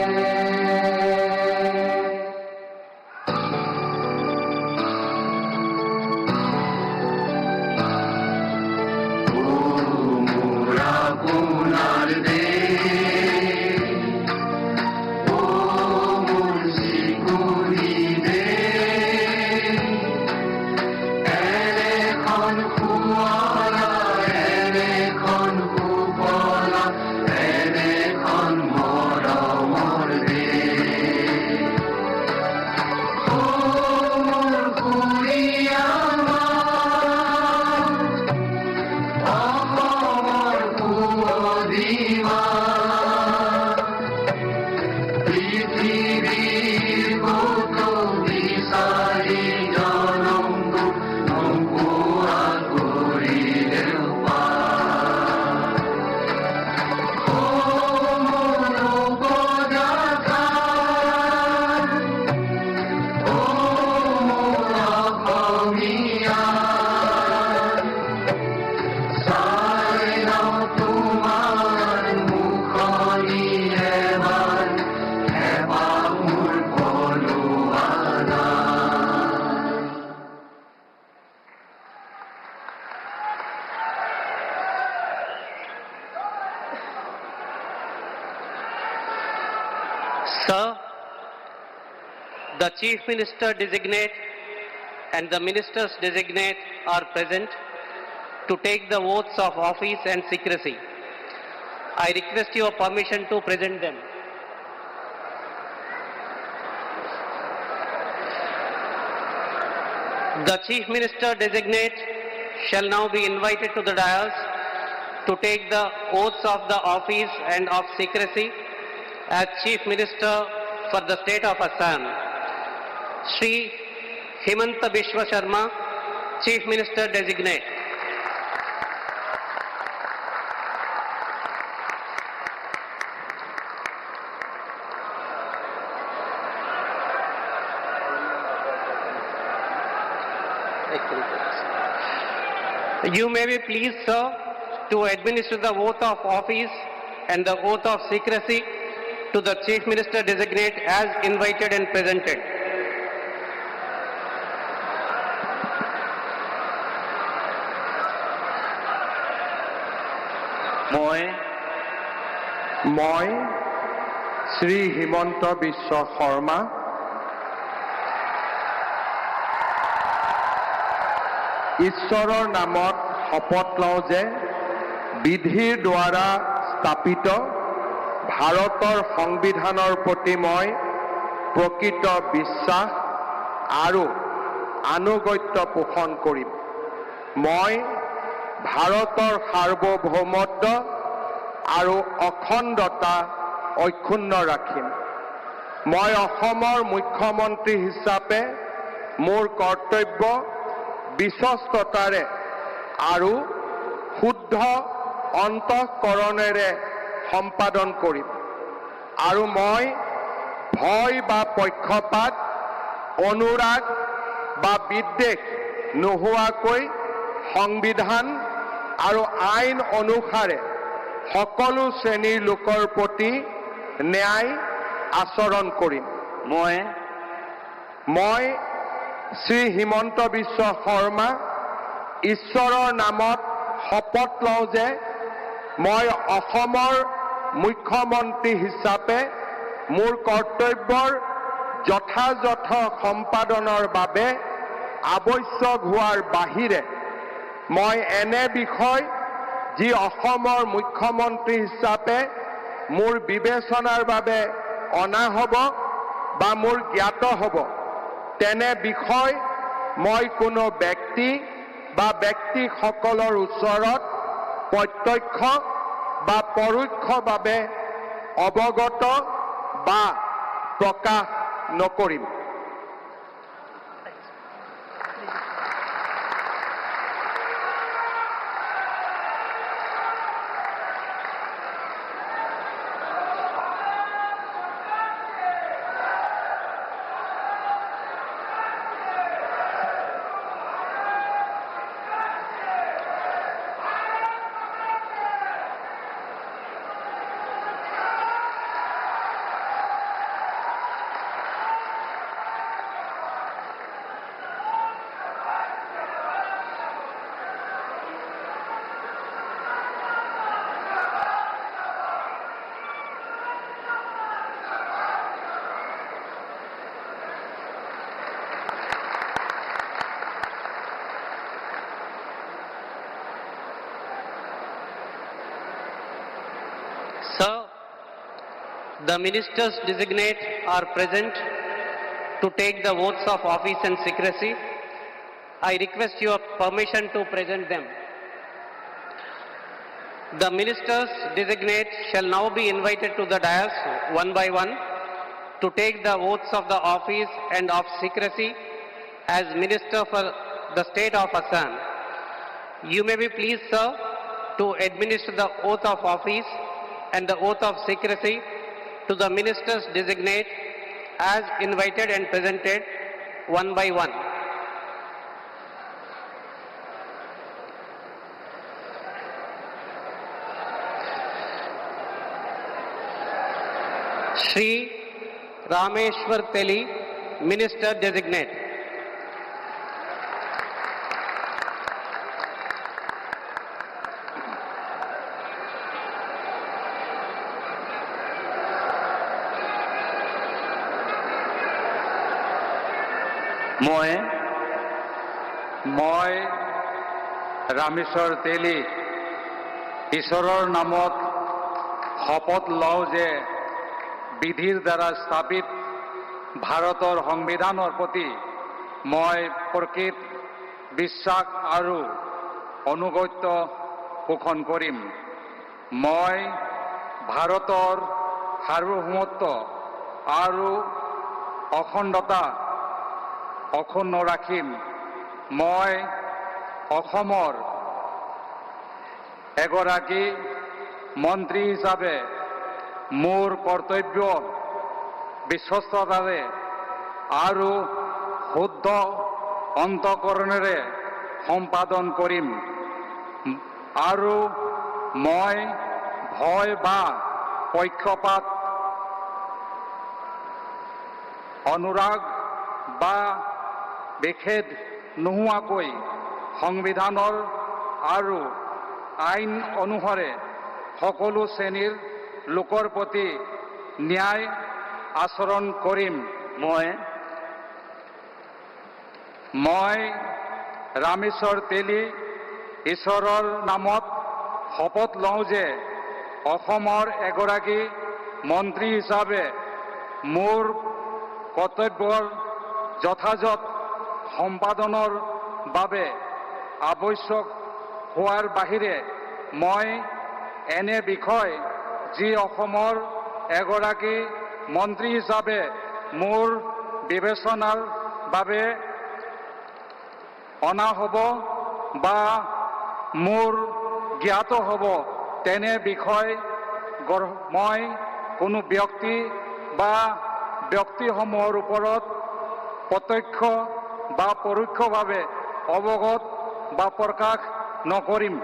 Sir, the Chief Minister designate and the Ministers designate are present to take the oaths of office and secrecy. I request your permission to present them. The Chief Minister designate shall now be invited to the dais to take the oaths of the office and of secrecy as Chief Minister for the state of Assam. Shri Himanta Biswa Sharma, Chief Minister designate. You may be pleased, sir, to administer the oath of office and the oath of secrecy to the Chief Minister designate as invited and presented. মই শ্ৰী হিমন্ত বিশ্ব শৰ্মা ঈশ্বৰৰ নামত শপত লওঁ যে বিধিৰ দ্বাৰা স্থাপিত ভাৰতৰ সংবিধানৰ প্ৰতি মই প্ৰকৃত বিশ্বাস আৰু আনুগত্য পোষণ কৰিম। মই ভাৰতৰ সাৰ্বভৌমত্ব আৰু অখণ্ডতা অক্ষুণ্ণ ৰাখিম। মই অসমৰ মুখ্যমন্ত্ৰী হিচাপে মোৰ কৰ্তব্য বিশ্বস্ততাৰে আৰু শুদ্ধ অন্তঃকৰণেৰে সম্পাদন কৰিম আৰু মই ভয় বা পক্ষপাত, অনুৰাগ বা বিদ্বেষ নোহোৱাকৈ সংবিধান আৰু আইন অনুসাৰে সকলো শ্ৰেণীৰ লোকৰ প্ৰতি ন্যায় আচৰণ কৰিম। মই শ্ৰী হিমন্ত বিশ্ব শৰ্মা ঈশ্বৰৰ নামত শপত লওঁ যে মই অসমৰ মুখ্যমন্ত্ৰী হিচাপে মোৰ কৰ্তব্যৰ যথাযথ সম্পাদনৰ বাবে আৱশ্যক হোৱাৰ বাহিৰে মই এনে বিষয় যি অসমৰ মুখ্যমন্ত্ৰী হিচাপে মোৰ বিবেচনাৰ বাবে অনা হ'ব বা মোৰ জ্ঞাত হ'ব তেনে বিষয় মই কোনো ব্যক্তি বা ব্যক্তিসকলৰ ওচৰত প্ৰত্যক্ষ বা পৰোক্ষভাৱে অৱগত বা প্ৰকাশ নকৰিম। Sir, the ministers designate are present to take the oaths of office and secrecy. I request your permission to present them. The ministers designate shall now be invited to the dais one by one to take the oaths of the office and of secrecy as Minister for the State of Assam. You may be pleased, sir, to administer the oath of office and the oath of secrecy to the ministers designate as invited and presented one by one. Shri Rameshwar Teli, Minister Designate. মই ৰামেশ্বৰ তেলী ঈশ্বৰৰ নামত শপত লওঁ যে বিধিৰ দ্বাৰা স্থাপিত ভাৰতৰ সংবিধানৰ প্ৰতি মই প্ৰকৃত বিশ্বাস আৰু অনুগত্য পোষণ কৰিম। মই ভাৰতৰ সাৰ্বভৌমত্ব আৰু অখণ্ডতা অক্ষুণ্ণ ৰাখিম। মই অসমৰ এগৰাকী মন্ত্ৰী হিচাপে মোৰ কৰ্তব্য বিশ্বস্ততাৰে আৰু শুদ্ধ অন্তঃকৰণেৰে সম্পাদন কৰিম আৰু মই ভয় বা পক্ষপাত, অনুৰাগ বা বিভেদ নোহোৱাকৈ সংবিধানৰ আৰু আইন অনুসাৰে সকলো শ্ৰেণীৰ লোকৰ প্ৰতি ন্যায় আচৰণ কৰিম। মই ৰামেশ্বৰ তেলী ঈশ্বৰৰ নামত শপত লওঁ যে অসমৰ এগৰাকী মন্ত্ৰী হিচাপে মোৰ কৰ্তব্যৰ যথাযথ সম্পাদনৰ বাবে আৱশ্যক হোৱাৰ বাহিৰে মই এনে বিষয় যি অসমৰ এগৰাকী মন্ত্ৰী হিচাপে মোৰ বিবেচনাৰ বাবে অনা হ'ব বা মোৰ জ্ঞাত হ'ব তেনে বিষয় মই কোনো ব্যক্তি বা ব্যক্তিসমূহৰ ওপৰত প্ৰত্যক্ষ বা পৰোক্ষভাৱে অৱগত বা প্ৰকাশ নকৰিম।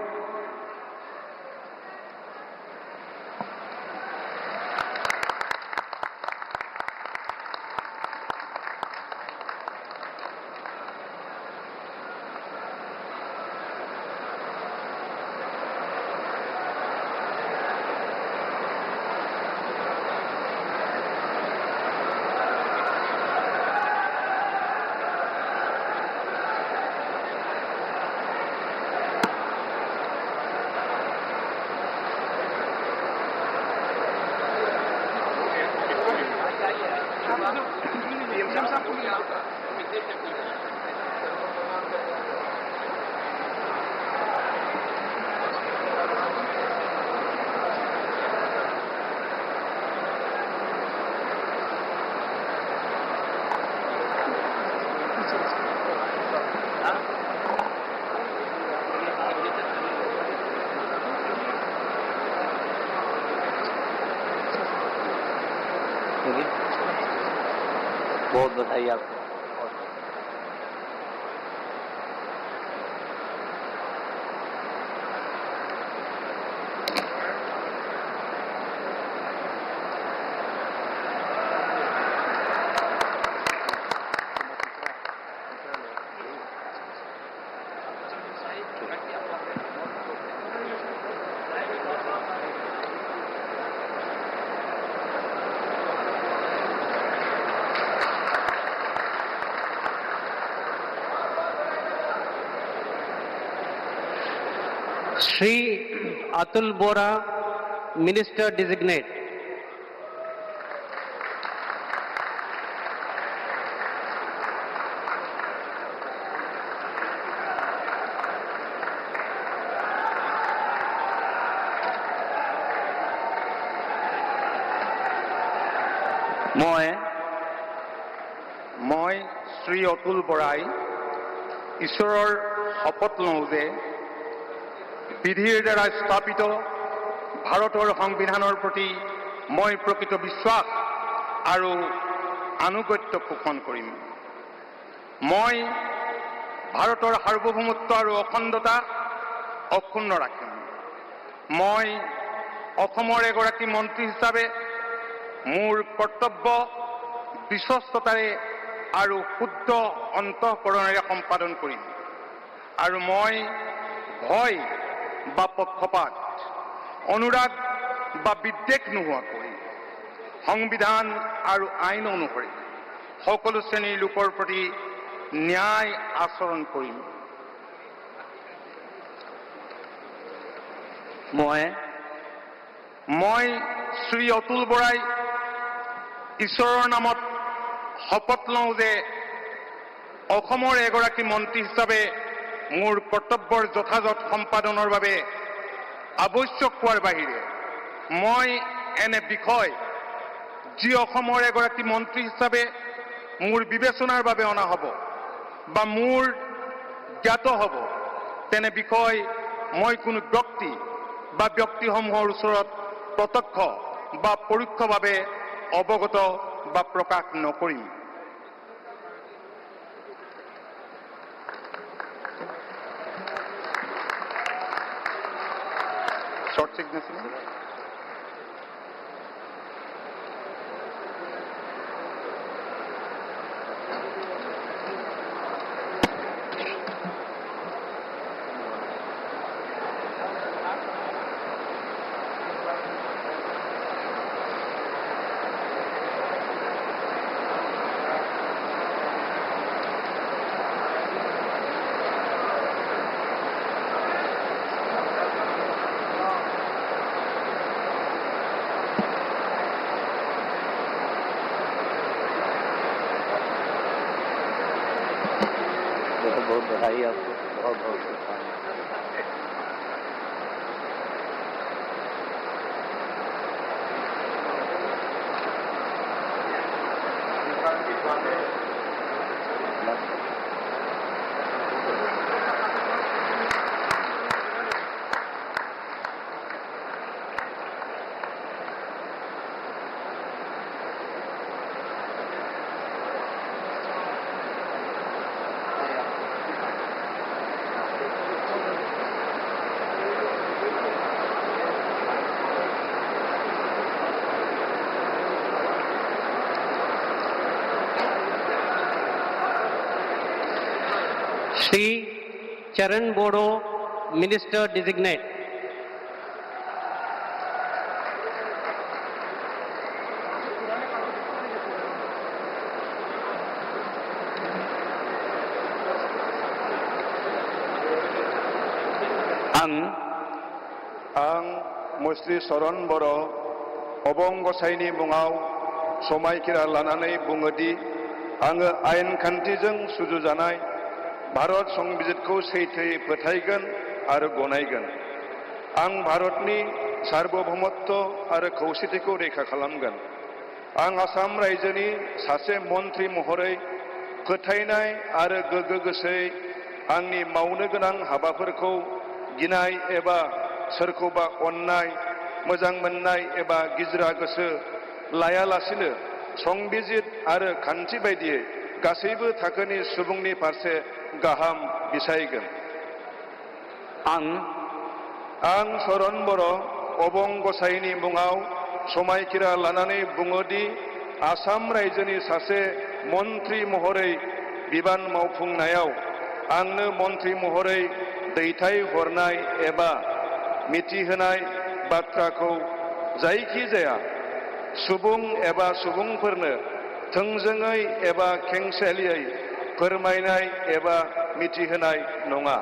बहुत बधाई आपको। श्री अतुल बोरा, मिनिस्टर डिजिग्नेट। মই শ্ৰী অতুল বৰাই ঈশ্বৰৰ শপত লওঁ যে বিধিৰ দ্বাৰা স্থাপিত ভাৰতৰ সংবিধানৰ প্ৰতি মই প্ৰকৃত বিশ্বাস আৰু আনুগত্য পোষণ কৰিম। মই ভাৰতৰ সাৰ্বভৌমত্ব আৰু অখণ্ডতা অক্ষুণ্ণ ৰাখিম। মই অসমৰ এগৰাকী মন্ত্ৰী হিচাপে মোৰ কৰ্তব্য বিশ্বস্ততাৰে আৰু শুদ্ধ অন্তঃকৰণেৰে সম্পাদন কৰিম আৰু মই ভয় বা পক্ষপাত, অনুৰাগ বা বিদ্বেষ নোহোৱাকৈ সংবিধান আৰু আইন অনুসৰি সকলো শ্ৰেণীৰ লোকৰ প্ৰতি ন্যায় আচৰণ কৰিম। মই শ্ৰী অতুল বৰাই ঈশ্বৰৰ নামত শপত লওঁ যে অসমৰ এগৰাকী মন্ত্ৰী হিচাপে মোৰ কৰ্তব্যৰ যথাযথ সম্পাদনৰ বাবে আৱশ্যক হোৱাৰ বাহিৰে মই এনে বিষয় যি অসমৰ এগৰাকী মন্ত্ৰী হিচাপে মোৰ বিবেচনাৰ বাবে অনা হ'ব বা মোৰ জ্ঞাত হ'ব তেনে বিষয় মই কোনো ব্যক্তি বা ব্যক্তিসমূহৰ ওচৰত প্ৰত্যক্ষ বা পৰোক্ষভাৱে অৱগত বা প্ৰকাশ নকৰিম। Short signature. बधाई आपको, बहुत बहुत शुभकामनाएं। Shri Charan Bodo, Minister Designate. आं मुस्रि चरण बर' अबं गसाइनि मुङाव समायखिरा लानानै बुङोदि आङो आयेन खान्थिजों सुजुजानाय भारत संबिजितखौ सैथोयै फोथायगोन आरो गनायगोन। आं भारतनि सार्वभौमत्व आरो खौसेथिखौ रैखा खालामगोन। आं आसाम रायजोनि सासे मन्त्रि महरै फोथायनाय आरो गोगो गोसोयै आंनि मावनो गोनां हाबाफोरखौ गिनाय एबा सोरखौबा अननाय, मोजां मोननाय एबा गिज्रा गोसो लायालासिनो संबिजित आरो खान्थि बायदियै गासैबो थाखोनि सुबुंनि फारसे गाहाम बिसायगोन। आं चरण बर' अबं गसाइनि मुङाव समायखिरा लानानै बुङोदि आसाम रायजोनि सासे मन्त्रि महरै बिबान मावफुंनायाव आंनो मन्त्रि महरै दैथायहरनाय एबा मिथिहोनाय बाथ्राखौ जायखिजाया सुबुं एबा सुबुंफोरनो थोंजोङै एबा खेंसालियै फोरमायनाय एबा मिथिहोनाय नङा।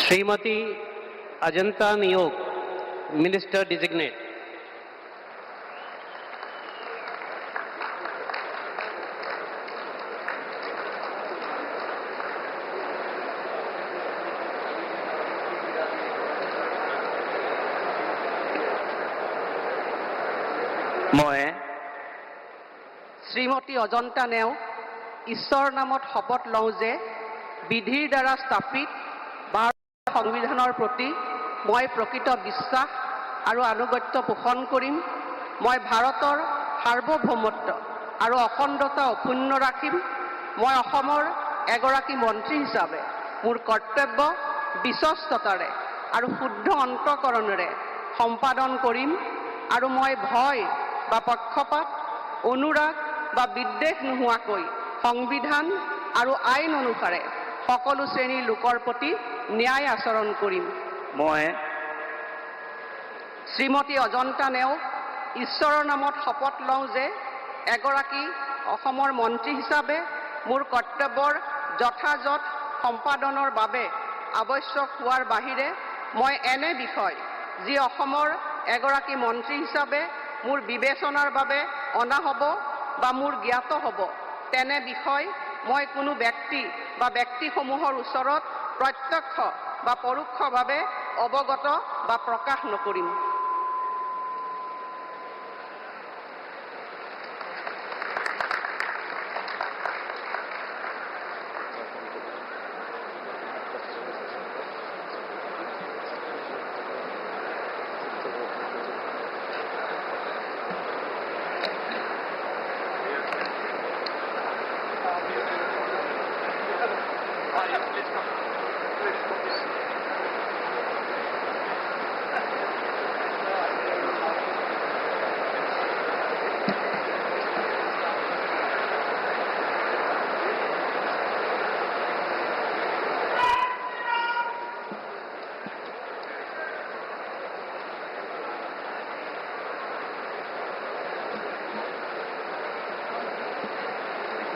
श्रीमती अजंता नियोग, मिनिस्टर डिजिग्नेट। मैं श्रीमती अजंता नेव ईश्वर नामत शपथ लौ जे विधिर द्वारा स्थापित भारत संविधाনৰ प्रति मैं प्रकृत विश्वास और आनुगत्य पोषण करिम। मैं भारतर सार्वभौमत्व और अखंडता अक्षुण्ण राखिम। मैं अहोমৰ एगराकी मंत्री हिसाबे मोर कर्तव्य विश्वस्ततारे और शुद्ध अंतकरणेरे सम्पादन करिम और मैं भय बा पक्षपात, अनुराग बा विद्वेष নোহোৱাকৈ संविधान और आईन अनुसारे सकलो श्रेणीर लोकर प्रति न्याय आचरण करिम। मैं श्रीमती अजंता नेव ईश्वरर नामत शपथ लौ जे एगराकी अहोমৰ मंत्री हिसाबे मोर कर्तव्यर यथायथ सम्पादনৰ বাবে आवश्यक হোৱাৰ বাহিৰে मैं एने विषय जी अहोমৰ एगराकी मंत्री हिसाबे মোৰ বিবেচনাৰ বাবে অনা হ'ব বা মোৰ জ্ঞাত হ'ব তেনে বিষয় মই কোনো ব্যক্তি বা ব্যক্তিসমূহৰ ওচৰত প্ৰত্যক্ষ বা পৰোক্ষভাৱে অৱগত বা প্ৰকাশ নকৰিম।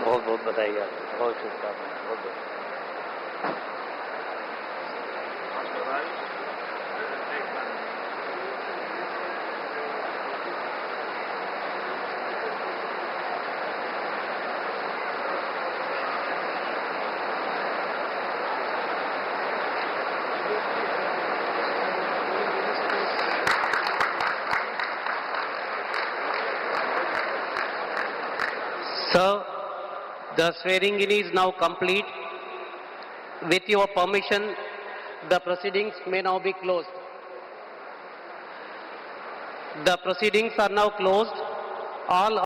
बहुत बहुत बधाई आप, बहुत शुभकामनाएं, बहुत बहुत। Sir, the swearing-in is now complete. With your permission, the proceedings may now be closed. The proceedings are now closed. All